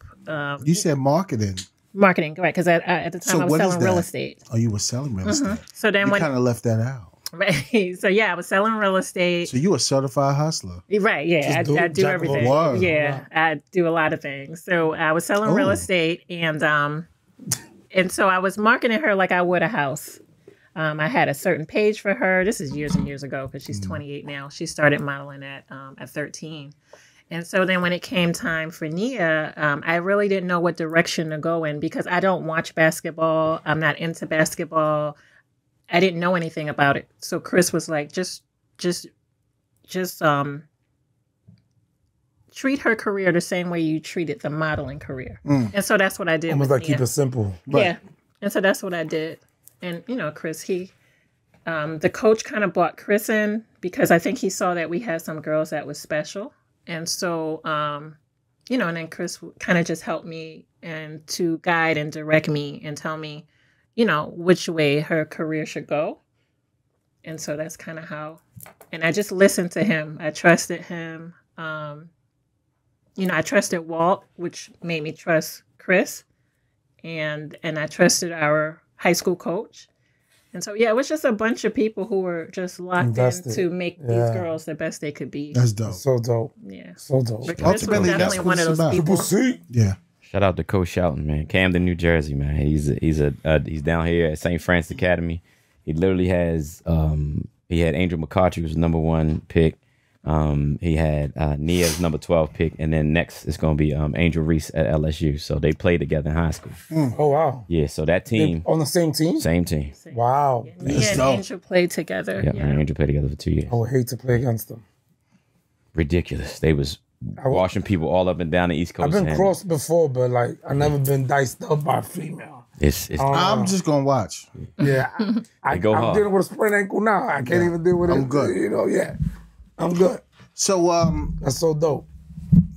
You said marketing. Marketing, right? Because at the time I was selling real estate. Oh, you were selling real estate. So then you kind of left that out. Right. So yeah, I was selling real estate. So you a certified hustler. Right. Yeah. I do everything. Yeah. I do a lot of things. So I was selling real estate, and so I was marketing her like I would a house. I had a certain page for her. This is years and years ago, because she's 28 now. She started modeling at 13. And so then when it came time for Nia, I really didn't know what direction to go in, because I don't watch basketball. I'm not into basketball. I didn't know anything about it. So Chris was like, just treat her career the same way you treated the modeling career. And so that's what I did. Almost like Nia. Keep it simple. Right. Yeah. And so that's what I did. And, Chris, the coach kind of brought Chris in, because I think he saw that we had some girls that was special. And so, and then Chris kind of just helped me and to guide and direct me and tell me, which way her career should go. And so that's kind of how, and I just listened to him. I trusted him. I trusted Walt, which made me trust Chris. And I trusted our high school coach. And so, yeah, it was just a bunch of people who were just locked in to make these girls the best they could be. That's dope. So dope. Yeah. So dope. But Chris was definitely one of those people. Yeah. Shout out to Coach Shelton, man. Camden, New Jersey, man. He's down here at St. Francis Academy. He literally has he had Angel McCarthy, who was #1 pick. He had Nia's #12 pick, and then next is going to be Angel Reese at LSU. So they played together in high school. Oh wow! Yeah, so that team on the same team. Same team. Wow. Nia and Angel played together. Yeah, Angel played together for 2 years. I would hate to play against them. Ridiculous. They was washing people all up and down the East Coast. I've been crossed before, but like I never been diced up by a female. It's I'm just gonna watch. Yeah, I'm dealing with a sprained ankle now. I can't even deal with it. I'm good. Yeah, I'm good. So that's so dope.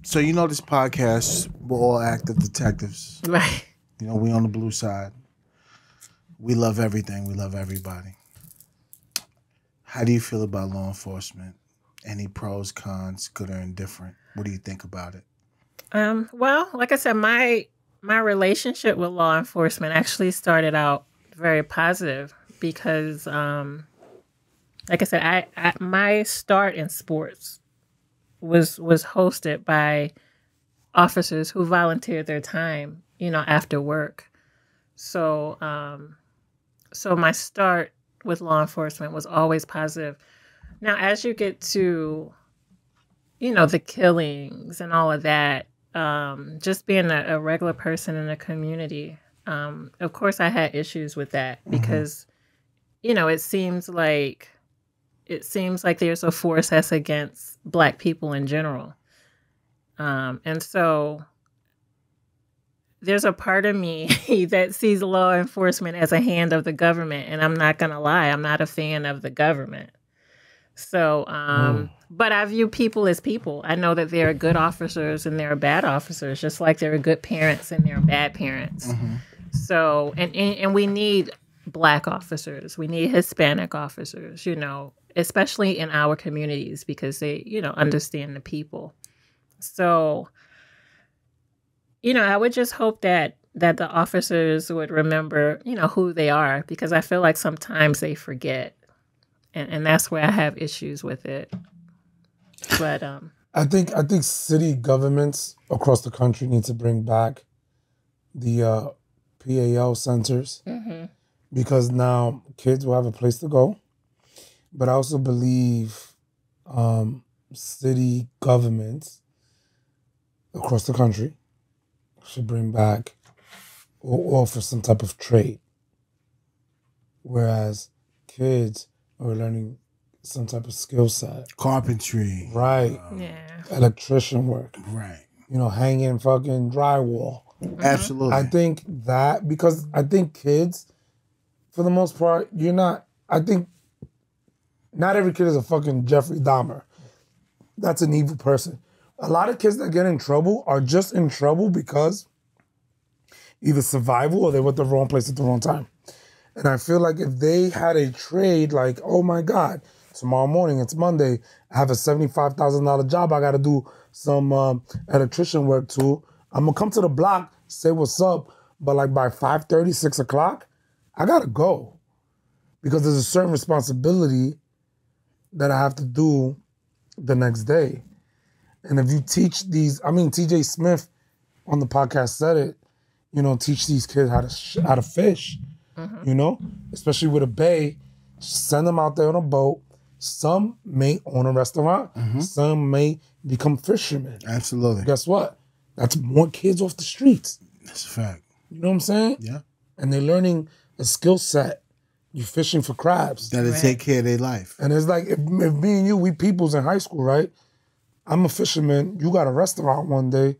So this podcast, we're all active detectives. Right. We on the blue side. We love everything. We love everybody. How do you feel about law enforcement? Any pros, cons, good or indifferent? What do you think about it? Well, like I said, my relationship with law enforcement actually started out very positive, because like I said, I my start in sports was hosted by officers who volunteered their time, after work. So, so my start with law enforcement was always positive. Now, as you get to, the killings and all of that, just being a regular person in the community, of course, I had issues with that because, it seems like there's a force that's against Black people in general. And so there's a part of me that sees law enforcement as a hand of the government. And I'm not going to lie, I'm not a fan of the government. So, but I view people as people. I know that there are good officers and there are bad officers, just like there are good parents and there are bad parents. So, and we need Black officers. We need Hispanic officers, especially in our communities because they, understand the people. So, I would just hope that the officers would remember, who they are, because I feel like sometimes they forget. And that's where I have issues with it. But I think city governments across the country need to bring back the PAL centers because now kids will have a place to go. But I also believe city governments across the country should bring back or offer some type of trade. Whereas kids are learning some type of skill set. Carpentry. Right. Electrician work. Right. Hanging fucking drywall. Absolutely. I think that, because I think kids, for the most part, I think not every kid is a fucking Jeffrey Dahmer. That's an evil person. A lot of kids that get in trouble are just in trouble because either survival or they were at the wrong place at the wrong time. And I feel like if they had a trade, like, oh my God, tomorrow morning, it's Monday, I have a $75,000 job, I got to do some electrician work too. I'm going to come to the block, say what's up, but like by 5:30, 6 o'clock, I got to go. Because there's a certain responsibility that I have to do the next day. And if you teach these, TJ Smith on the podcast said it, teach these kids how to fish, especially with a bay, send them out there on a boat. Some may own a restaurant. Some may become fishermen. Absolutely. Guess what? That's more kids off the streets. That's a fact. You know what I'm saying? Yeah. And they're learning a skill set. You're fishing for crabs. That'll take care of their life. And it's like, if me and you, we peoples in high school, right? I'm a fisherman. You got a restaurant one day.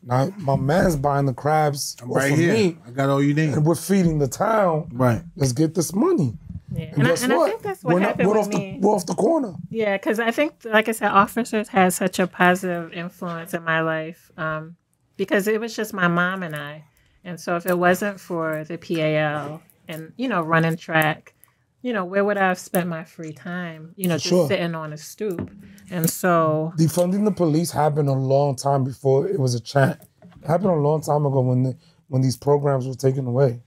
Now, my man's buying the crabs right here. Me. I got all you need. And we're feeding the town. Right. Let's get this money. Yeah. And guess what? I think that's what happened with me. We're off the corner. Yeah, because I think, like I said, officers had such a positive influence in my life because it was just my mom and I. And so if it wasn't for the PAL and, running track, where would I have spent my free time? Just sitting on a stoop. And so defunding the police happened a long time before it was a chant. It happened a long time ago when these programs were taken away,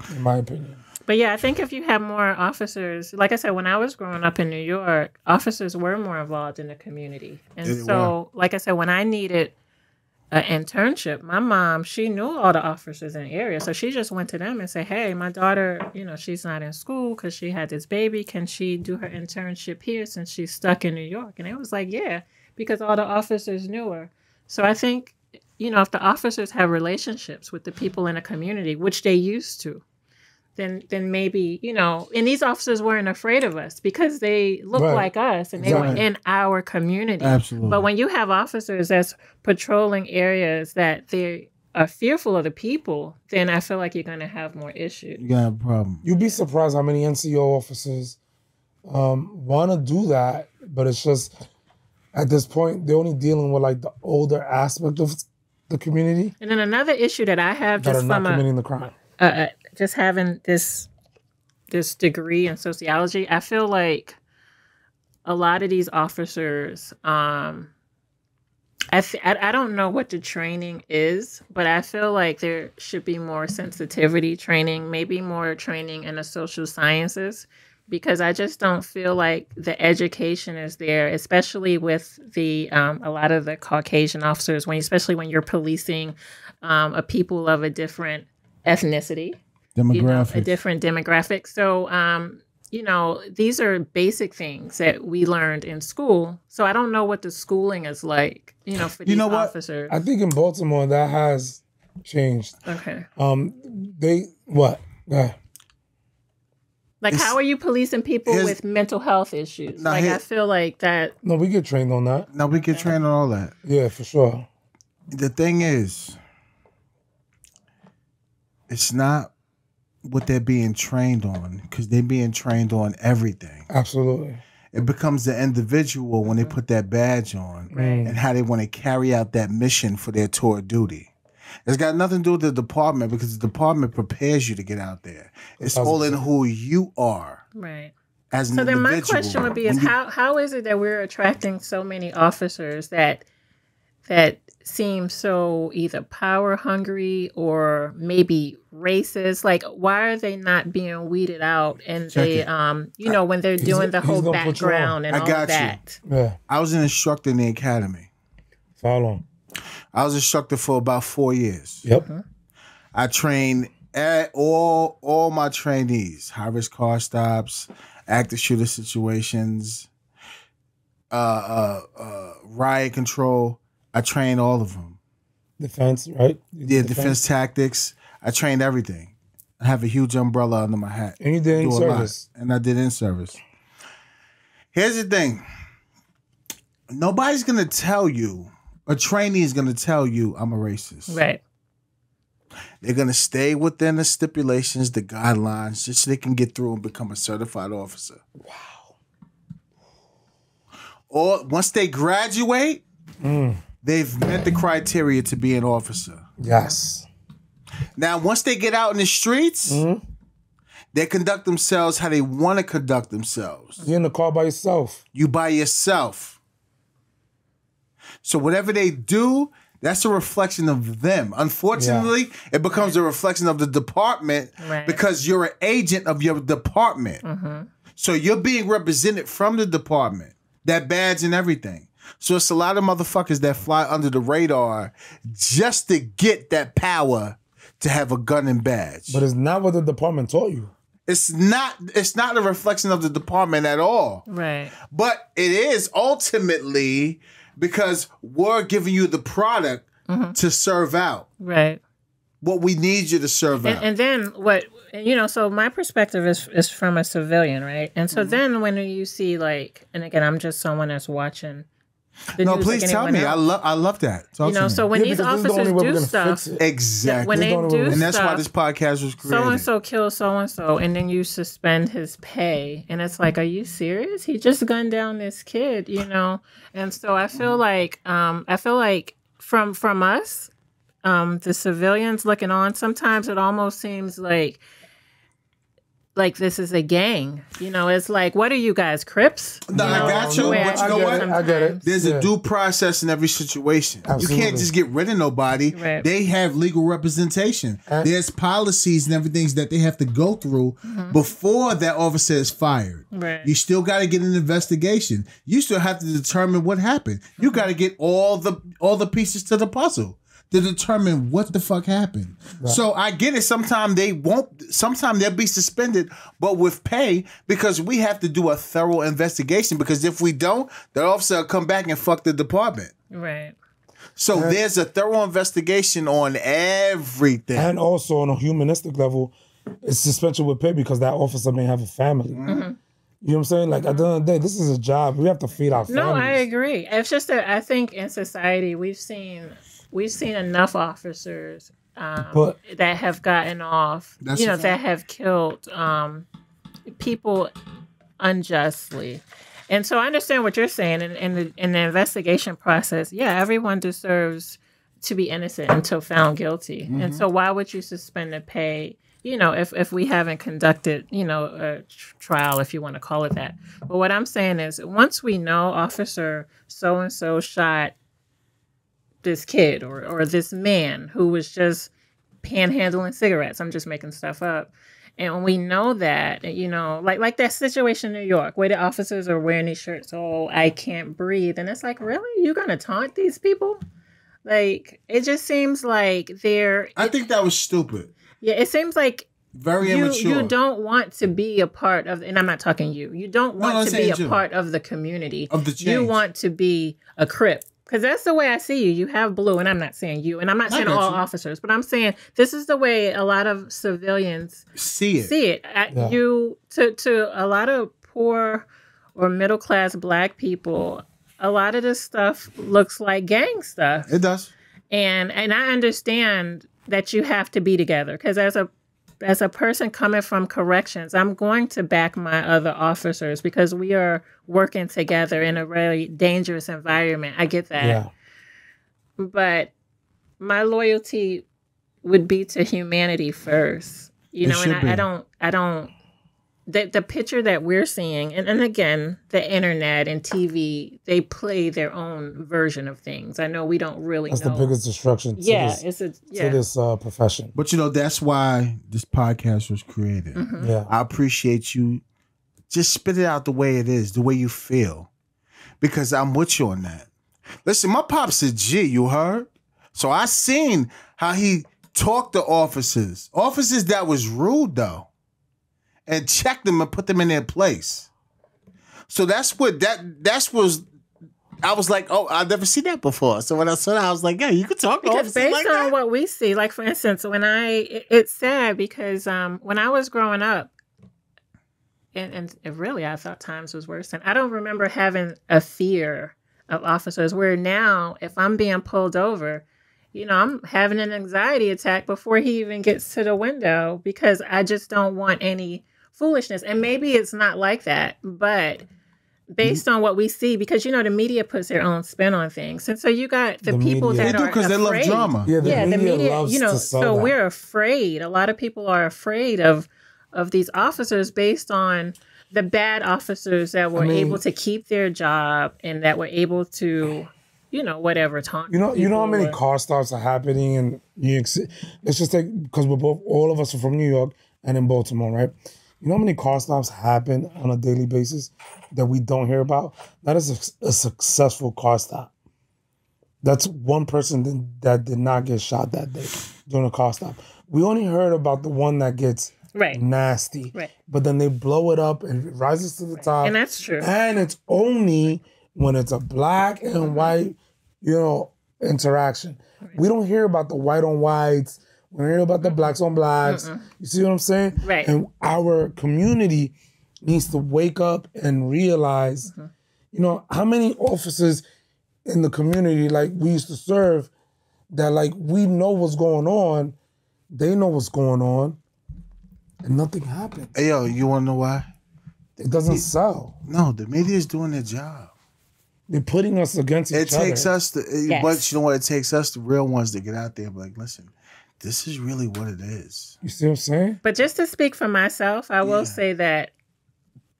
in my opinion. But yeah, I think if you have more officers, like I said, when I was growing up in New York, officers were more involved in the community. And so, like I said, when I needed an internship, my mom, she knew all the officers in the area. So she just went to them and said, hey, my daughter, she's not in school because she had this baby. Can she do her internship here since she's stuck in New York? And it was like, yeah, because all the officers knew her. So I think, if the officers have relationships with the people in the community, which they used to, then maybe, and these officers weren't afraid of us because they looked like us and they were in our community. Absolutely. But when you have officers that's patrolling areas that they are fearful of the people, then I feel like you're going to have more issues. You got a problem. You'd be surprised how many NCO officers want to do that, but it's just, at this point, they're only dealing with like the older aspect of the community. And then another issue that I have that just are not committing the crime. Just having this degree in sociology, I feel like a lot of these officers, I don't know what the training is, but I feel like there should be more sensitivity training, maybe more training in the social sciences, because I just don't feel like the education is there, especially with the a lot of the Caucasian officers, especially when you're policing a people of a different ethnicity, a different demographic. So, these are basic things that we learned in school. So I don't know what the schooling is like, for these officers. I think in Baltimore that has changed. Okay. Like, how are you policing people with mental health issues? I feel like that. No, we get trained on that. No, we get trained on all that. Yeah, for sure. The thing is, it's not what they're being trained on, because they're being trained on everything. Absolutely. It becomes the individual when they put that badge on and how they want to carry out that mission for their tour of duty. It's got nothing to do with the department, because the department prepares you to get out there. It's all in who you are. Right. As an individual. So then my question would be how is it that we're attracting so many officers that seem so either power hungry or maybe racist? Like, why are they not being weeded out? And they, when they're doing the whole background and all of that. Yeah. I was an instructor in the academy. For how long? I was instructor for about 4 years. Yep. I trained all my trainees, high-risk car stops, active shooter situations, riot control. I trained all of them. Defense, right? Yeah, defense tactics. I trained everything. I have a huge umbrella under my hat. And you did in service. And I did in service. Here's the thing. Nobody's going to tell you, a trainee is going to tell you I'm a racist. Right. They're going to stay within the stipulations, the guidelines, just so they can get through and become a certified officer. Wow. Or once they graduate, they've met the criteria to be an officer. Yes. Now, once they get out in the streets, they conduct themselves how they want to conduct themselves. You're in the car by yourself. You by yourself. So whatever they do, that's a reflection of them. Unfortunately, it becomes a reflection of the department because you're an agent of your department. So you're being represented from the department, that badge and everything. So it's a lot of motherfuckers that fly under the radar just to get that power to have a gun and badge. But it's not what the department taught you. It's not a reflection of the department at all. Right. But it is ultimately because we're giving you the product to serve out. Right. What we need you to serve out. And then so my perspective is from a civilian, right? And so then when you see and again, I'm just someone that's watching the news. Please tell me. Else. I love that. So when these officers do stuff, exactly. When they do stuff, and that's why this podcast was created. So-and-so killed so-and-so, and then you suspend his pay. And it's like, are you serious? He just gunned down this kid, And so I feel like from us, the civilians looking on, sometimes it almost seems like this is a gang. It's like, what are you guys, Crips? No, I got you. But you know what? I get it. There's a due process in every situation. Absolutely. You can't just get rid of nobody. Right. They have legal representation. There's policies and everything that they have to go through before that officer is fired. Right. You still got to get an investigation. You still have to determine what happened. You got to get all the pieces to the puzzle to determine what the fuck happened. Right. So I get it. Sometimes they'll be suspended, but with pay, because we have to do a thorough investigation, because if we don't, the officer will come back and fuck the department. Right. So there's a thorough investigation on everything. And also on a humanistic level, it's suspension with pay because that officer may have a family. You know what I'm saying? Like, at the end of the day, this is a job. We have to feed our families. No, I agree. It's just that I think in society we've seen enough officers that have gotten off, that have killed people unjustly. And so I understand what you're saying. In the investigation process, everyone deserves to be innocent until found guilty. And so why would you suspend the pay, if we haven't conducted, a trial, if you want to call it that. But what I'm saying is, once we know officer so-and-so shot this kid or this man who was just panhandling cigarettes, I'm just making stuff up, And we know that, like that situation in New York where the officers are wearing these shirts, oh, I can't breathe. And it's like, really? You're going to taunt these people? Like, it just seems like I think that was stupid. Yeah, it seems like very immature. You don't want to be a part of, and I'm not talking you. You don't want to be a part of the community. Of the change. You want to be a Crip. Because that's the way I see you. You have blue, and I'm not saying you, and I'm not saying all officers, but I'm saying this is the way a lot of civilians see it. To a lot of poor or middle class Black people, a lot of this stuff looks like gang stuff. It does, and I understand that you have to be together because as a person coming from corrections, I'm going to back my other officers because we are working together in a really dangerous environment. I get that. Yeah. But my loyalty would be to humanity first. I don't the picture that we're seeing, and again, the internet and TV, they play their own version of things. I know we don't really That's know. the biggest destruction to this profession. But that's why this podcast was created. Mm-hmm. Yeah, I appreciate you. Just spit it out the way it is, the way you feel. Because I'm with you on that. Listen, my pop's a G, you heard? So I seen how he talked to officers. Officers that was rude, though. And checked them and put them in their place. So that's was I was like, oh, I've never seen that before. So when I saw that, I was like, yeah, you could talk to because officers based on what we see, like for instance, it's sad because when I was growing up, and really I thought times was worse. And I don't remember having a fear of officers where now if I'm being pulled over, I'm having an anxiety attack before he even gets to the window because I just don't want any foolishness. And maybe it's not like that, but based on what we see, because the media puts their own spin on things, and so you got the people media. that are because they love drama. Yeah, the media loves to sell so that. we're afraid. A lot of people are afraid of these officers based on the bad officers that were able to keep their job and that were able to, whatever taunt. You know how many car stops are happening in New York City? Let's just take, because all of us are from New York and in Baltimore, right? You know how many car stops happen on a daily basis that we don't hear about? That is a successful car stop. That's one person that did not get shot that day during a car stop. We only heard about the one that gets nasty. Right. But then they blow it up and it rises to the top. And that's true. And it's only when it's a Black and white, interaction. Right. We don't hear about the white on whites. We don't hear about the Blacks on Blacks. You see what I'm saying? Right. And our community needs to wake up and realize, how many officers in the community, like we used to serve, that like we know what's going on, they know what's going on, and nothing happens. Hey, yo, you want to know why? It doesn't sell. No, the media is doing their job. They're putting us against each other. It takes us, but you know what? It takes us, the real ones, to get out there and be like, listen, this is really what it is. You see what I'm saying? But just to speak for myself, I will say that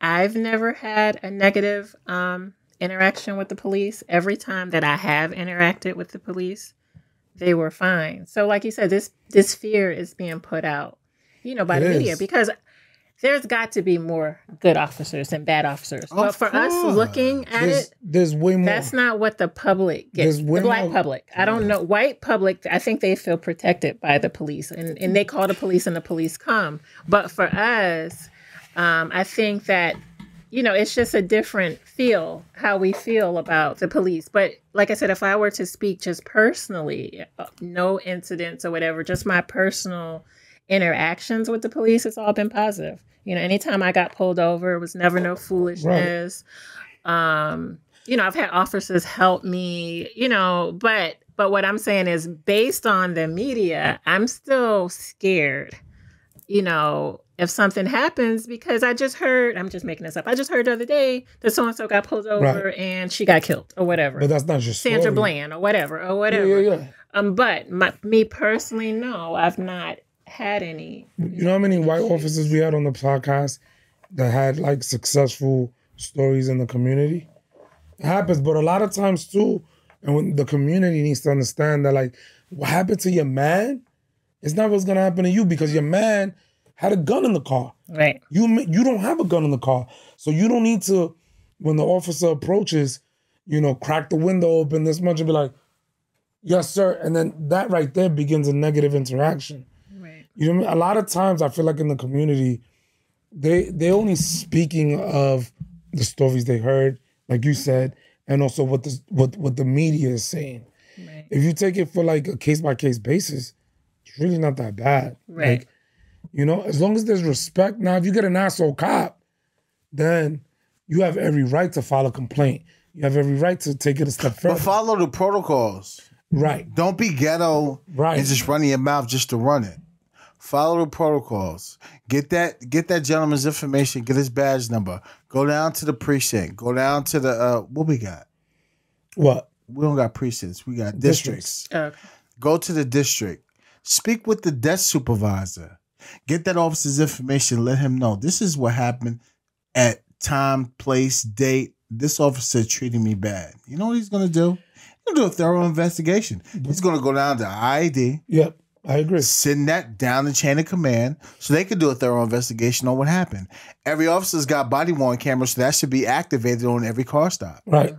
I've never had a negative interaction with the police. Every time that I have interacted with the police, they were fine. So like you said, this fear is being put out, by the media, because there's got to be more good officers than bad officers. But for us looking at there's way more. That's not what the public gets. The Black public. I don't know. White public, I think they feel protected by the police. And they call the police and the police come. But for us, I think that, it's just a different feel, how we feel about the police. But like I said, if I were to speak just personally, no incidents or whatever, just my personal interactions with the police, it's all been positive. Anytime I got pulled over, it was never no foolishness. Right. I've had officers help me, but what I'm saying is based on the media, I'm still scared, if something happens, because I just heard, I'm just making this up. I just heard the other day that so-and-so got pulled over and she got killed or whatever. But that's not just Sandra story. Bland or whatever. Yeah. But me personally, no, I've not had any. You know how many white officers we had on the podcast that had like successful stories in the community? It happens, but a lot of times too, and when the community needs to understand that like what happened to your man, it's not what's gonna happen to you, because your man had a gun in the car. Right. You don't have a gun in the car. So you don't need to, when the officer approaches, crack the window open this much and be like, yes, sir. And then that right there begins a negative interaction. Right. You know what I mean? A lot of times I feel like in the community, they only speaking of the stories they heard, like you said, and also what the media is saying. Right. If you take it for like a case-by-case basis, it's really not that bad. Right. Like, as long as there's respect. Now, if you get an asshole cop, then you have every right to file a complaint. You have every right to take it a step further. But follow the protocols. Right. Don't be ghetto Right. and just running your mouth just to run it. Follow the protocols. Get that gentleman's information. Get his badge number. Go down to the precinct. Go down to the what we got. What? We don't got precincts. We got districts. Okay. Go to the district. Speak with the desk supervisor. Get that officer's information. Let him know this is what happened at time, place, date. This officer treated me bad. You know what he's going to do? He'll do a thorough investigation. He's going to go down to ID. Yep, I agree. Send that down the chain of command so they could do a thorough investigation on what happened. Every officer's got body-worn cameras, so that should be activated on every car stop. Right.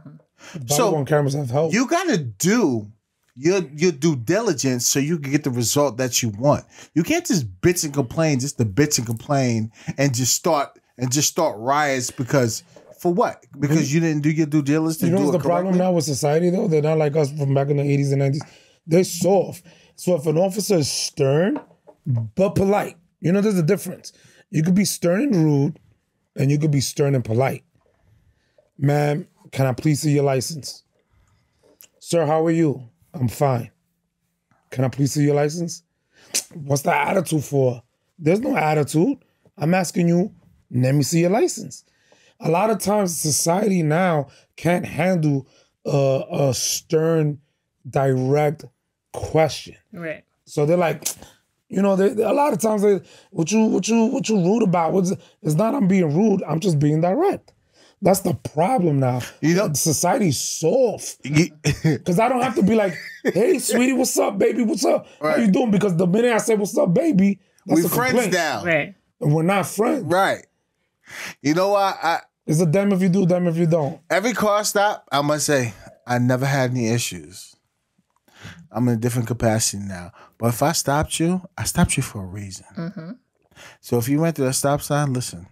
So Body-worn cameras have helped. You got to do your due diligence so you can get the result that you want. You can't just bitch and complain, just to bitch and complain and just start riots because for what? Because you didn't do your due diligence to do it correctly? You know what's the problem now with society though? They're not like us from back in the 80s and 90s. They're soft. So if an officer is stern but polite, there's a difference. You could be stern and rude and you could be stern and polite. Ma'am, can I please see your license? Sir, how are you? I'm fine. Can I please see your license? What's the attitude for? There's no attitude. I'm asking you, let me see your license. A lot of times society now can't handle a stern, direct question. Right. So they're like, a lot of times what you rude about? It's not I'm being rude, I'm just being direct. That's the problem now. Society's soft. Because I don't have to be like, hey, sweetie, what's up, baby? What's up? Right. How you doing? Because the minute I say, what's up, baby, that's we a friends complaint. now. Right. And we're not friends. Right. You know what? It's a damn if you do, damn if you don't. Every car stop, I must say, I never had any issues. I'm in a different capacity now. But if I stopped you, I stopped you for a reason. Mm-hmm. So if you went to a stop sign, listen.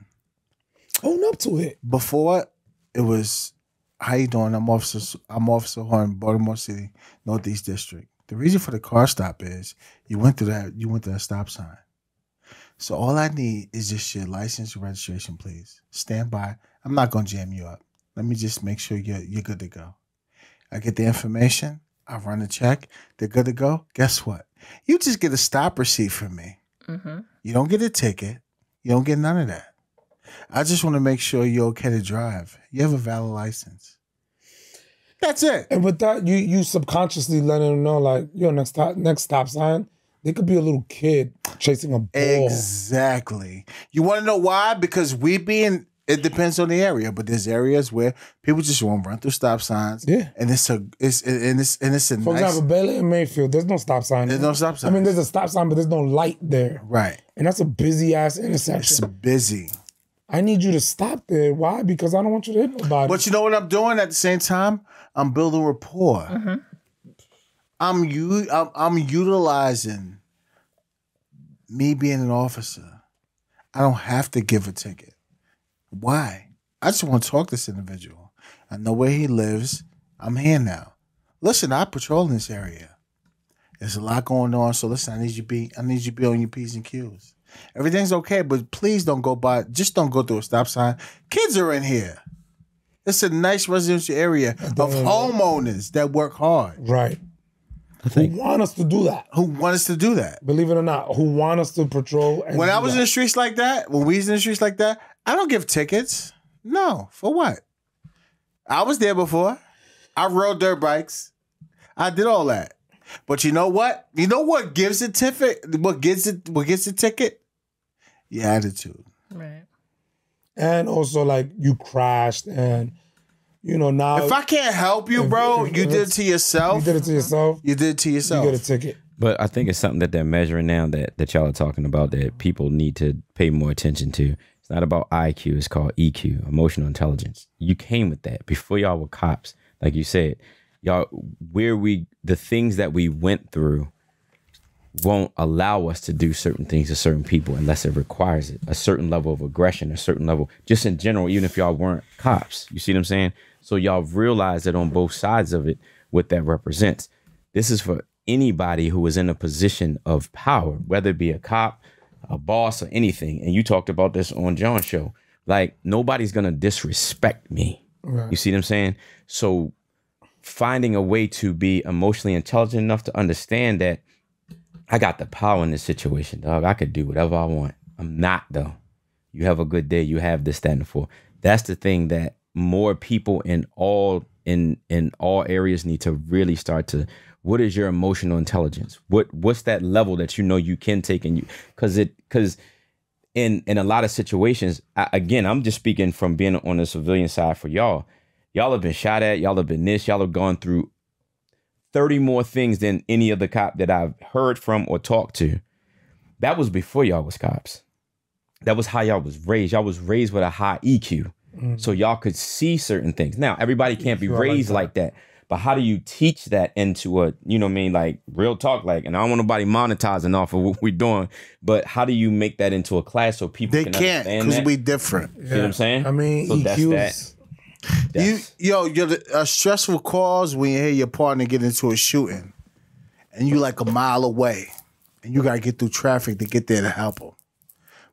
Own up to it. Before, it was, how you doing? I'm Officer Horn, Baltimore City, Northeast District. The reason for the car stop is you went to that stop sign. So all I need is just your license and registration, please. Stand by. I'm not going to jam you up. Let me just make sure you're good to go. I get the information. I run the check. They're good to go. Guess what? You just get a stop receipt from me. Mm-hmm. You don't get a ticket. You don't get none of that. I just want to make sure you're okay to drive. You have a valid license. That's it. And with that, you subconsciously letting them know, like, next stop sign, there could be a little kid chasing a ball. Exactly. You want to know why? Because it depends on the area, but there's areas where people just want to run through stop signs. Yeah. And it's a For example, Bailey and Mayfield, there's no stop sign. There's no stop sign. I mean, there's a stop sign, but there's no light there. Right. And that's a busy ass intersection. It's busy. I need you to stop there. Why? Because I don't want you to hit nobody. But you know what I'm doing at the same time? I'm building rapport. Mm-hmm. I'm utilizing me being an officer. I don't have to give a ticket. Why? I just want to talk to this individual. I know where he lives. I'm here now. Listen, I patrol in this area. There's a lot going on. So listen, I need you to be on your P's and Q's. Everything's okay, but please don't go through a stop sign. Kids are in here. It's a nice residential area of homeowners that work hard. Right. Who want us to do that. Believe it or not, who want us to patrol. And when I was in the streets like that, when we was in the streets like that, I don't give tickets. No. For what? I was there before. I rode dirt bikes. I did all that. But you know what? You know what gives a ticket? What gets a ticket? Your attitude. Right. And also, like, you crashed and, now. If I can't help you, bro, you did it to yourself. You did it to yourself. You did it to yourself. You get a ticket. But I think it's something that they're measuring now that y'all are talking about that people need to pay more attention to. It's not about IQ. It's called EQ, emotional intelligence. You came with that before y'all were cops. Like you said, y'all, the things that we went through won't allow us to do certain things to certain people unless it requires it. A certain level of aggression, a certain level, just in general, even if y'all weren't cops. You see what I'm saying? So y'all realize that on both sides of it, what that represents. This is for anybody who is in a position of power, whether it be a cop, a boss, or anything. And you talked about this on John's show. Like, nobody's going to disrespect me. Right. You see what I'm saying? So finding a way to be emotionally intelligent enough to understand that I got the power in this situation, dog. I could do whatever I want. I'm not, though. You have a good day. You have this, that, and the four. That's the thing that more people in all areas need to really start to. What is your emotional intelligence? What's that level that you know you can take, and you because in a lot of situations, again, I'm just speaking from being on the civilian side for y'all. Y'all have been shot at. Y'all have been this. Y'all have gone through 30 more things than any other cop that I've heard from or talked to. That was before y'all was cops. That was how y'all was raised. Y'all was raised with a high EQ. So y'all could see certain things. Now, everybody can't be raised like that. But how do you teach that into a, you know what I mean, like real talk, like, and I don't want nobody monetizing off of what we're doing, but how do you make that into a class so people can understand that? They can't, because we different. You know what I'm saying? I mean, so EQ you're a stressful cause when you hear your partner get into a shooting and you like a mile away and you got to get through traffic to get there to help them.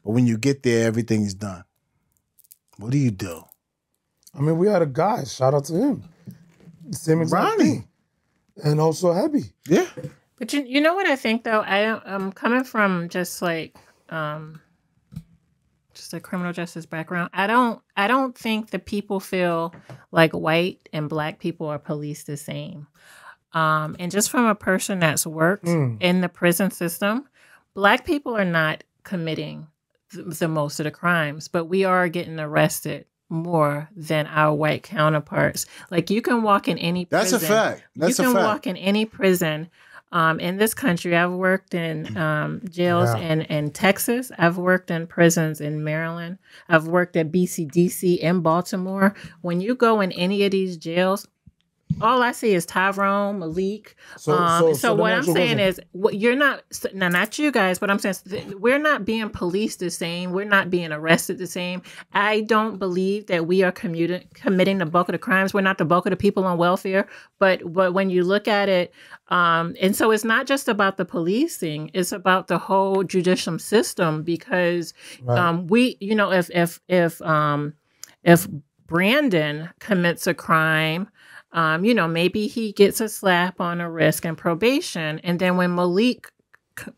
But when you get there, everything's done. What do you do? I mean, we had a guy, shout out to him. Same exact thing. And also Heavy. Yeah. But you know what I think, though? I'm coming from just like just a criminal justice background. I don't think that people feel like white and black people are policed the same. And just from a person that's worked in the prison system, black people are not committing the most of the crimes, but we are getting arrested more than our white counterparts. Like, you can walk in any prison. That's a fact. You can walk in any prison in this country. I've worked in jails in Texas. I've worked in prisons in Maryland. I've worked at BCDC in Baltimore. When you go in any of these jails, all I see is Tyrone, Malik. So what I'm saying is, you're not, now not you guys, but I'm saying we're not being policed the same. We're not being arrested the same. I don't believe that we are committing the bulk of the crimes. We're not the bulk of the people on welfare. But when you look at it, and so it's not just about the policing, it's about the whole judicial system, because we, you know, if Brandon commits a crime, you know, maybe he gets a slap on a wrist and probation. And then when Malik,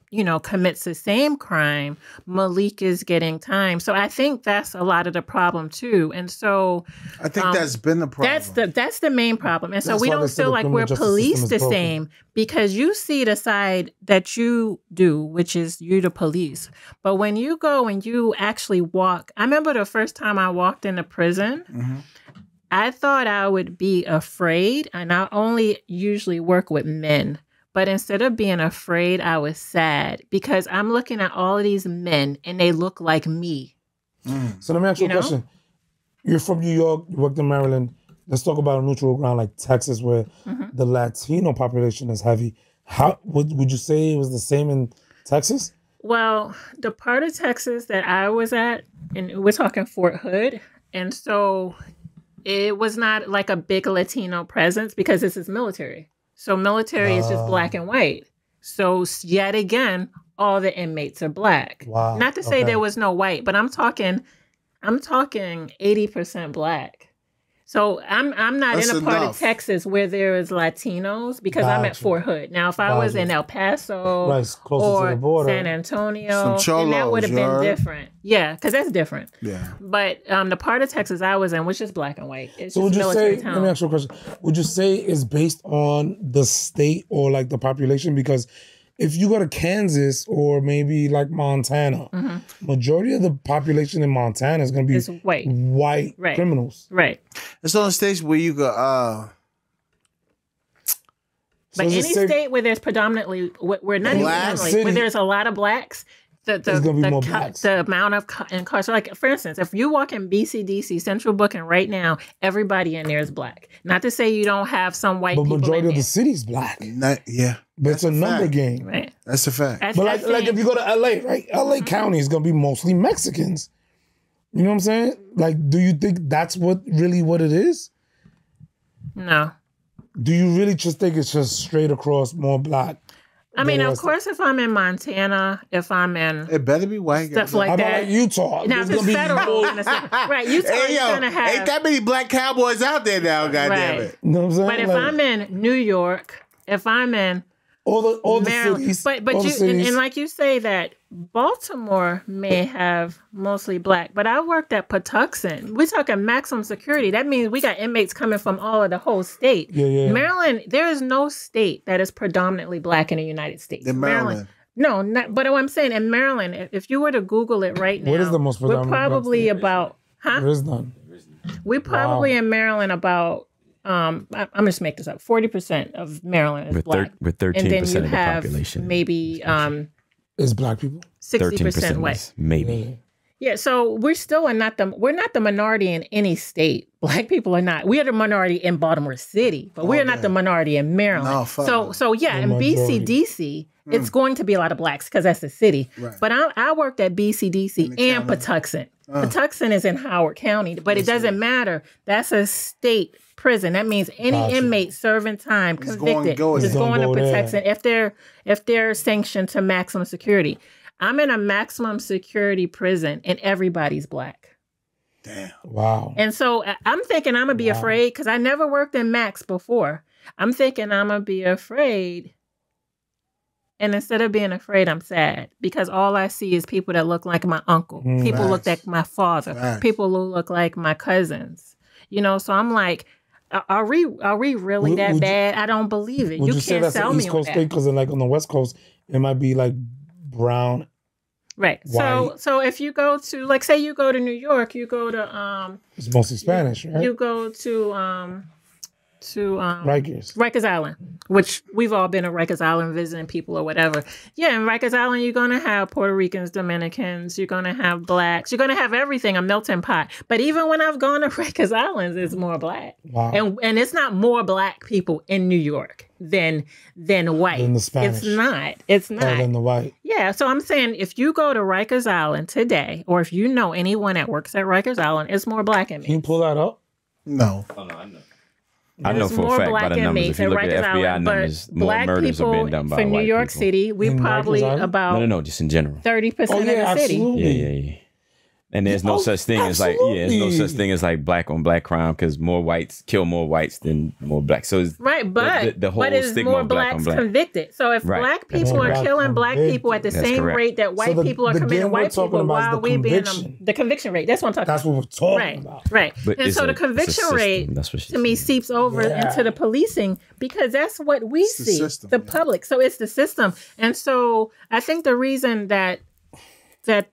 you know, commits the same crime, Malik is getting time. So I think that's a lot of the problem too. And so I think that's been the problem. That's the main problem. And so we don't feel like we're policed the same, because you see the side that you do, which is you're the police. But when you go and you actually walk, I remember the first time I walked into prison, I thought I would be afraid, and I only usually work with men. But instead of being afraid, I was sad, because I'm looking at all of these men and they look like me. So let me ask you a question. You're from New York, you worked in Maryland. Let's talk about a neutral ground like Texas, where the Latino population is heavy. How would you say it was the same in Texas? Well, the part of Texas that I was at, and we're talking Fort Hood, and so it was not like a big Latino presence, because this is military. So military is just black and white. So yet again, all the inmates are black. Wow. Not to say there was no white, but I'm talking 80% black. So I'm not in a part of Texas where there is Latinos, because I'm at Fort Hood. Now, if I was in El Paso or to the border, San Antonio, then that would have been different. Yeah, because that's different. Yeah. But the part of Texas I was in was just black and white. It's so just military town. Let me ask you a question. Would you say it's based on the state or like the population? Because if you go to Kansas or maybe like Montana, majority of the population in Montana is going to be white criminals. Right. It's on the states where you go, But it's a any safe- state where there's predominantly, where not even Black predominantly, city. where there's a lot of blacks, There's gonna be more blacks. the amount of incarceration. Like for instance, if you walk in BCDC Central Booking right now, everybody in there is black. Not to say you don't have some white But people majority in of the there. city's black. Yeah, But it's a number fact. game. Right. That's a fact. That's- But that's like saying- if you go to LA, right? LA County is gonna be mostly Mexicans. You know what I'm saying? Like, do you think that's what it is? No. Do you really just think it's just straight across more black? I mean, than the of rest course, if I'm in Montana, if I'm in It better be white. stuff How like about that. like Utah? Now, if There's it's gonna be federal, more- kind of stuff. Right? Utah Hey is yo, gonna have. ain't that many black cowboys out there now? Goddamn Right. it! You know what I'm saying? But if Like, I'm in New York, if I'm in all the Maryland, cities, but all the you cities, and like you say that Baltimore may have mostly black, but I worked at Patuxent. We're talking maximum security. That means we got inmates coming from all of the whole state. Yeah. Maryland, there is no state that is predominantly black in the United States. In Maryland. No, not, but what I'm saying in Maryland, if you were to Google it right now, What is the most we're predominant black probably state? about, there is none. we're probably in Maryland about, I'm just make this up, 40% of Maryland is With black. with And 13% then you of the have population. maybe It's black people. 60% 13% white. is maybe. Yeah, so we're not the minority in any state. Black people are not. We are the minority in Baltimore City, but we are not the minority in Maryland. No, fuck so no. so yeah, The in majority. BCDC, it's going to be a lot of blacks because that's the city. Right. But I worked at BCDC the and county. Patuxent. Patuxent is in Howard County, but it doesn't matter. That's a state prison. That means any Gotcha. inmate serving time It's convicted going is there. going to Don't go there. Patuxent if they're sanctioned to maximum security. I'm in a maximum security prison and everybody's black. Damn. Wow. And so I'm thinking I'm going to be afraid because I never worked in Max before. I'm thinking I'm going to be afraid. And instead of being afraid, I'm sad because all I see is people that look like my uncle. People look Facts. like my father. Facts. People who look like my cousins. You know, so I'm like, are we really Would- that would you- bad? I don't believe it. Would You you say can't that's sell an me East on Coast that. state? Because like on the West Coast, it might be like brown. Right. White. So if you go to, like, say you go to New York, you go to It's mostly Spanish, right? you go to Rikers. Island, which we've all been to Rikers Island visiting people or whatever. Yeah, in Rikers Island, you're going to have Puerto Ricans, Dominicans, you're going to have blacks, you're going to have everything, a melting pot. But even when I've gone to Rikers Islands, it's more black. Wow. And it's not more black people in New York than white. Than the Spanish. It's not. Other than the white. Yeah, so I'm saying if you go to Rikers Island today, or if you know anyone that works at Rikers Island, it's more black in Can you me. pull that up? No. I know There's for more a fact by black the numbers. inmates If you in look at Rikers FBI Island, but numbers, more black murders are people being done by for New white York people. City, we In Rikers probably Island? about No, just in general. 30% Oh yeah, of the city. absolutely. Yeah. And there's no Oh, such thing as like there's no such thing as like black on black crime because more whites kill more whites than more blacks. So it's, Right, but the whole but it's stigma more of black on blacks black. convicted. So if Right. black people More are black killing black people at the That's same correct. rate that white the- people are the committing game we're white talking people, about is why the are we being conviction. the conviction rate? That's what I'm talking That's about. what we're talking Right, about. right. But And it's so a- the it's a conviction system. rate That's what she to me said. seeps over Yeah. into the policing because that's what we the see, system, the yeah. public. So it's the system. And so I think the reason that the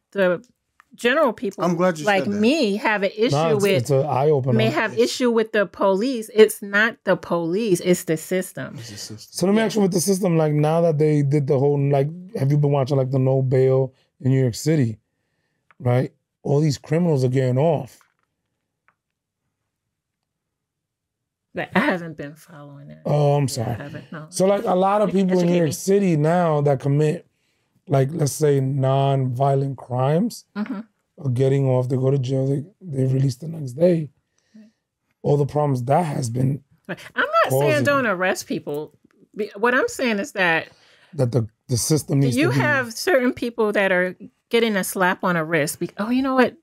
general people I'm glad you like said that. me have an issue No, with it's an eye opener. may have issue with the police. It's not the police, it's the system. It's a system. So let me ask you with the system, like now that they did the whole, like, have you been watching like the no bail in New York City? Right? All these criminals are getting off. Like, I haven't been following it. Oh, I'm I sorry. haven't, no. So like a lot of people in New Educate York me. City now that commit, like, let's say non-violent crimes Mhm. are getting off. They go to jail. They release the next day. All the problems that has been I'm not saying Causing- don't arrest people. What I'm saying is that that the system needs you to be. have certain people that are getting a slap on a wrist. Oh, you know what?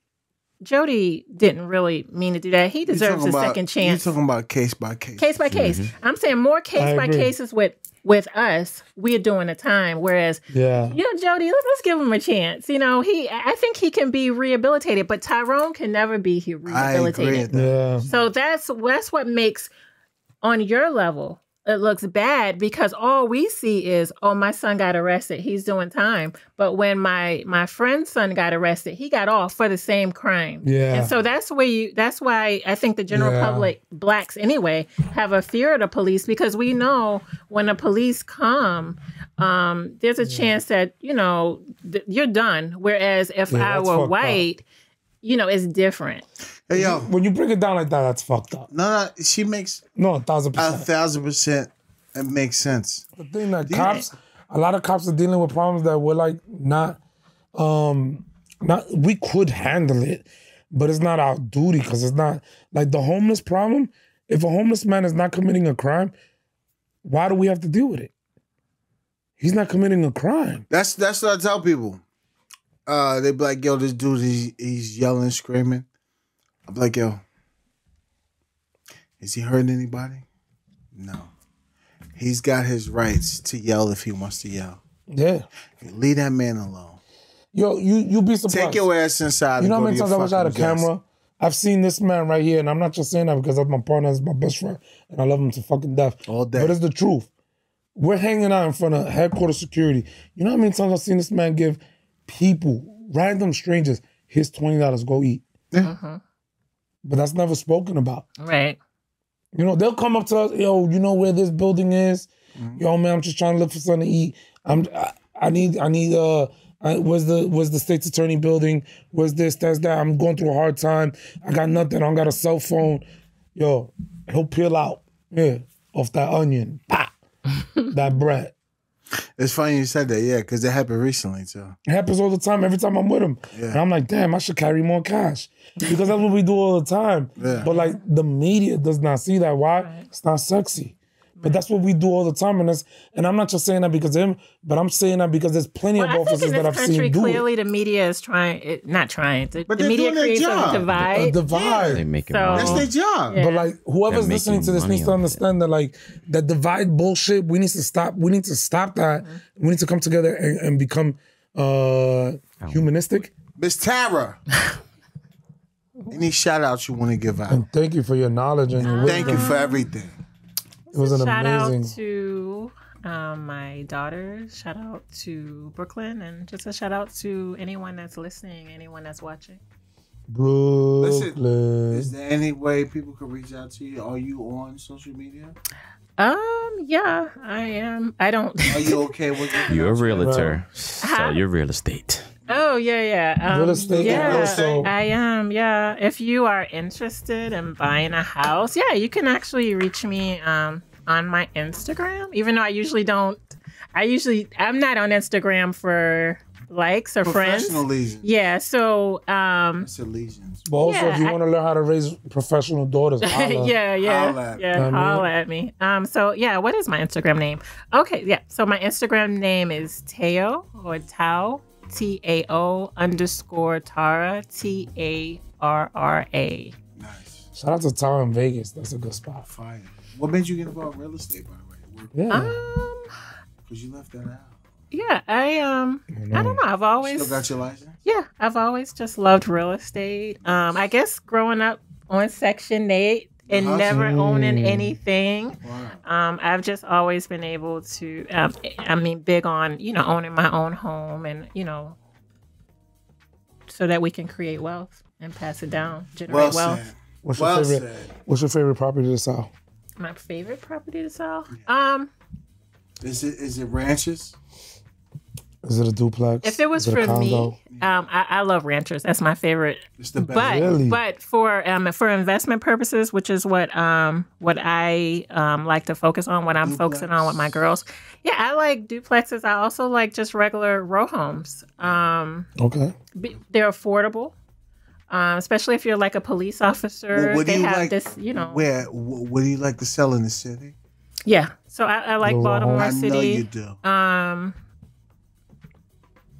Jody didn't really mean to do that. He You deserves talking a about- second chance. You're talking about case by case. Case by case. I'm saying more case by agree. cases with us. We're doing a time, whereas Yeah. you know, Jody, let's give him a chance. You know, I think he can be rehabilitated, but Tyrone can never be I agree rehabilitated. with that. Yeah. So that's what makes on your level. it looks bad because all we see is, oh, my son got arrested, he's doing time. But when my friend's son got arrested, he got off for the same crime. Yeah. And so that's why I think the general public, blacks anyway, have a fear of the police, because we know when the police come, there's a chance that, you're done. Whereas if I were white, it's different. Hey, yo, When you break it down like that, that's fucked up. no, she makes No, 1,000%. 1,000%. It makes sense. The thing that a lot of cops are dealing with problems that we're like not, we could handle it, but it's not our duty, because it's not like the homeless problem. If a homeless man is not committing a crime, why do we have to deal with it? He's not committing a crime. That's what I tell people. They be like, yo, this dude, he's yelling, screaming. I'm like, yo, is he hurting anybody? No. He's got his rights to yell if he wants to yell. Yeah. Leave that man alone. Yo, you be surprised. Take your ass inside. You know and how go many to times your I wish I had a fucking camera? I've seen this man right here, and I'm not just saying that because my partner is my best friend, and I love him to fucking death. All day. But it's the truth. We're hanging out in front of headquarters security. You know how many times I've seen this man give people, random strangers, here's $20, go eat. Yeah. But that's never spoken about. Right. They'll come up to us, yo, you know where this building is? Yo, man, I'm just trying to look for something to eat. I need where's the state's attorney building? Where's this, that's that? I'm going through a hard time. I got nothing. I don't got a cell phone. Yo, he'll peel out, off that onion. Bah! That bread. It's funny you said that, yeah, because it happened recently, too. It happens all the time, every time I'm with him. Yeah. And I'm like, damn, I should carry more cash. Because that's what we do all the time. Yeah. But like the media does not see that. Why? Right. It's not sexy. But that's what we do all the time. And I'm not just saying that because of him, but I'm saying that because there's plenty of I think officers in that this I've seen country, do clearly it. the media is not trying. The But they're media doing their creates a job. divide. A divide. They making So- money. That's their job. Yeah. But like whoever's They're listening to this making needs to money off understand that like that divide bullshit, we need to stop. We need to stop that. We need to come together and become humanistic. Miss Tara. Any shout outs you want to give out? And thank you for your knowledge and your Thank you wisdom. for everything. It was an Shout amazing. out to my daughter. Shout out to Brooklyn, and just a shout out to anyone that's listening, anyone that's watching. Brooklyn. Is there any way people can reach out to you? Are you on social media? Yeah, I am. I don't. Are you okay with it? You're a realtor, so you're real estate. Oh yeah. Real estate and also- I am. Yeah, if you are interested in buying a house, yeah, you can actually reach me on my Instagram. Even though I usually don't. I'm not on Instagram for likes or friends. Professional lesions. Yeah, so I said lesions. But also, Yeah, if you want to learn how to raise professional daughters, holla. holla at me. So yeah, what is my Instagram name? Okay, yeah. So my Instagram name is Tao or Tao, TAO _ Tara, TARRA. Nice. Shout out to Tower in Vegas. That's a good spot. Fire. What made you get involved in real estate, by the way? Yeah. Because you left that out. Yeah, I don't know. I've always Still got your license? I've always just loved real estate. I guess growing up on Section 8 and never owning anything, I've just always been able to. Big on owning my own home and so that we can create wealth and pass it down, generate Well wealth. said. What's your Well favorite? said. What's your favorite property to sell? My favorite property to sell. Is it ranches? Is it a duplex? If it was Is it a for me, condo? I love ranchers. That's my favorite. It's the best. But Really? but for investment purposes, which is what I like to focus on, what I'm focusing on with my girls. Yeah, I like duplexes. I also like just regular row homes. Okay. They're affordable, especially if you're like a police officer. Well, what do they you have like? this, What do you like to sell in the city? Yeah, so I like Row Baltimore home. I City. know you do.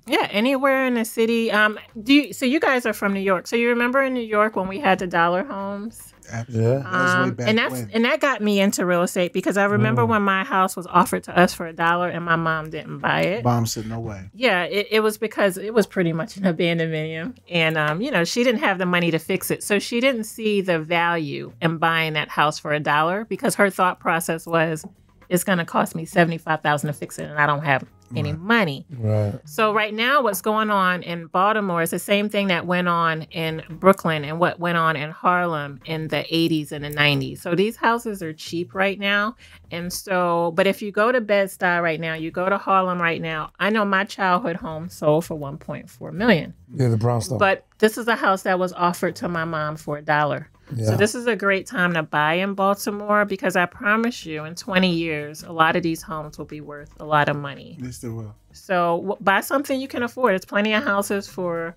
Yeah, anywhere in the city. So you guys are from New York. So you remember in New York when we had the dollar homes? Absolutely. Yeah. That was way back when. And that got me into real estate because I remember when my house was offered to us for $1 and my mom didn't buy it. Mom said no way. Yeah, it was because it was pretty much an abandonment, and she didn't have the money to fix it, so she didn't see the value in buying that house for $1 because her thought process was, it's going to cost me $75,000 to fix it, and I don't have any money. Right. So right now, what's going on in Baltimore is the same thing that went on in Brooklyn and what went on in Harlem in the 80s and the 90s. So these houses are cheap right now. And so, but if you go to Bed-Stuy right now, you go to Harlem right now, I know my childhood home sold for $1.4 million. Yeah, the brownstone. But this is a house that was offered to my mom for $1. Yeah. So this is a great time to buy in Baltimore because I promise you in 20 years, a lot of these homes will be worth a lot of money. Yes, they will. So buy something you can afford. There's plenty of houses for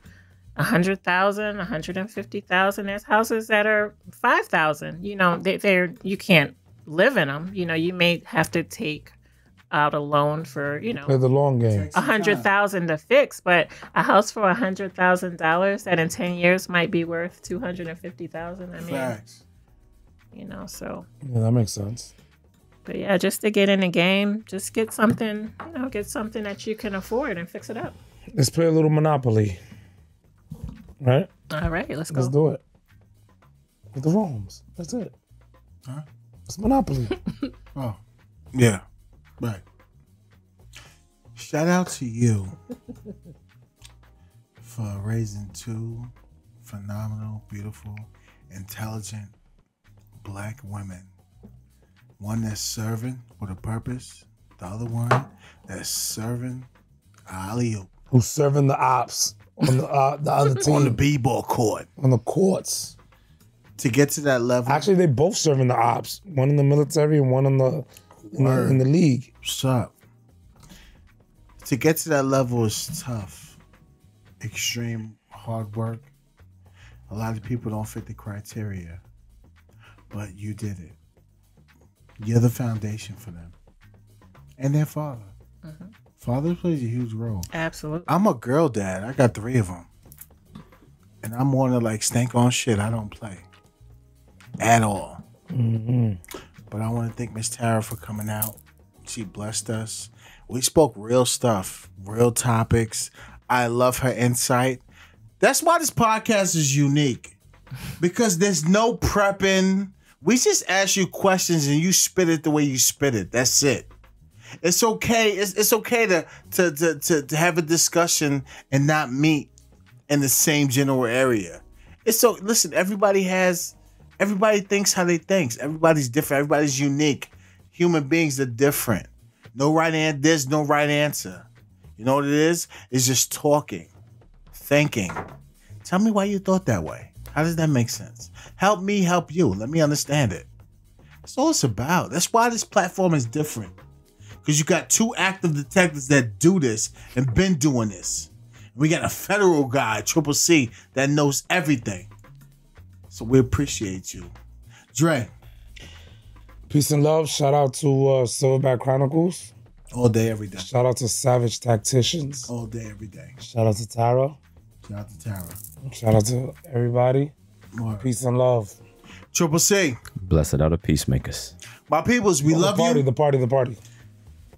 $100,000, $150,000. There's houses that are $5,000. You know, they're you can't live in them. You know, you may have to take out a loan for, you know, Play the long game. $100,000 to fix, but a house for $100,000 that in 10 years might be worth $250,000. I mean, Facts. you know, so. Yeah, that makes sense. But yeah, just to get in the game, just get something, you know, get something that you can afford and fix it up. Let's play a little Monopoly. Right? All right, let's go. Let's do it. With the Roms. That's it. Huh? It's Monopoly. Oh, yeah. Right. Shout out to you for raising two phenomenal, beautiful, intelligent black women. One that's serving with a purpose. The other one that's serving alley-oop Who's serving the ops on the other team. on the b-ball court. On the courts. To get to that level. Actually, they both serving the ops. One in the military and one in the league. What's up? To get to that level is tough. Extreme hard work. A lot of people don't fit the criteria. But you did it. You're the foundation for them. And their father. Mm-hmm. Father plays a huge role. Absolutely. I'm a girl dad. I got 3 of them. And I'm more than like stank on shit. I don't play. At all. Mm-hmm. But I want to thank Miss Tara for coming out. She blessed us. We spoke real stuff, real topics. I love her insight. That's why this podcast is unique. Because there's no prepping. We just ask you questions and you spit it the way you spit it. That's it. It's okay. It's okay to have a discussion and not meet in the same general area. It's so listen, everybody thinks how they think. Everybody's different. Everybody's unique. Human beings are different. There's no right answer. You know what it is? It's just talking, thinking. Tell me why you thought that way. How does that make sense? Help me help you. Let me understand it. That's all it's about. That's why this platform is different. Because you got 2 active detectives that do this and been doing this. We got a federal guy, Triple C, that knows everything. So we appreciate you. Dre. Peace and love. Shout out to Silverback Chronicles. All day, every day. Shout out to Savage Tacticians. All day, every day. Shout out to Tara. Shout out to Tara. Shout out to everybody. Word. Peace and love. Triple C. Blessed are the peacemakers. My peoples, we love you. The party.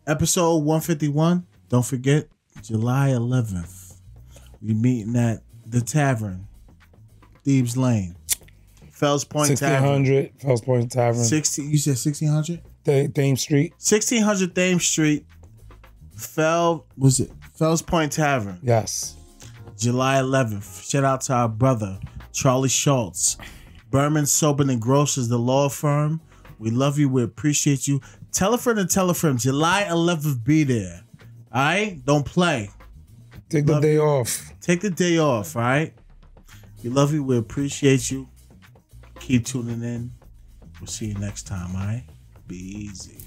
Episode 151. Don't forget, July 11th. We meeting at the Tavern, Thebes Lane, Fells Point Tavern. 1600 Fells Point Tavern. You said 1600? Thames Street. 1600 Thames Street. Fells Point Tavern. Yes. July 11th. Shout out to our brother, Charlie Schultz. Berman, Sobin and Gross is the law firm. We love you. We appreciate you. Tell a friend and tell a friend. July 11th, be there. All right? Don't play. Take the day off. Take the day off, all right? We love you. We appreciate you. Keep tuning in. We'll see you next time, all right? Be easy.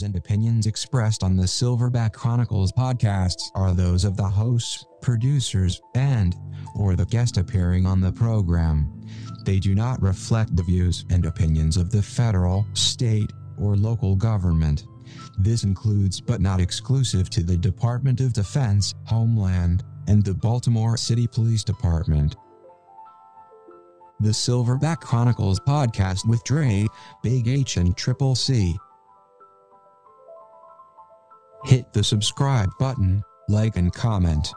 views and opinions expressed on the Silverback Chronicles podcasts are those of the hosts, producers, and/or the guest appearing on the program. They do not reflect the views and opinions of the federal, state, or local government. This includes but not exclusive to the Department of Defense, Homeland, and the Baltimore City Police Department. The Silverback Chronicles podcast with Dre, Big H, and Triple C. Hit the subscribe button, like and comment.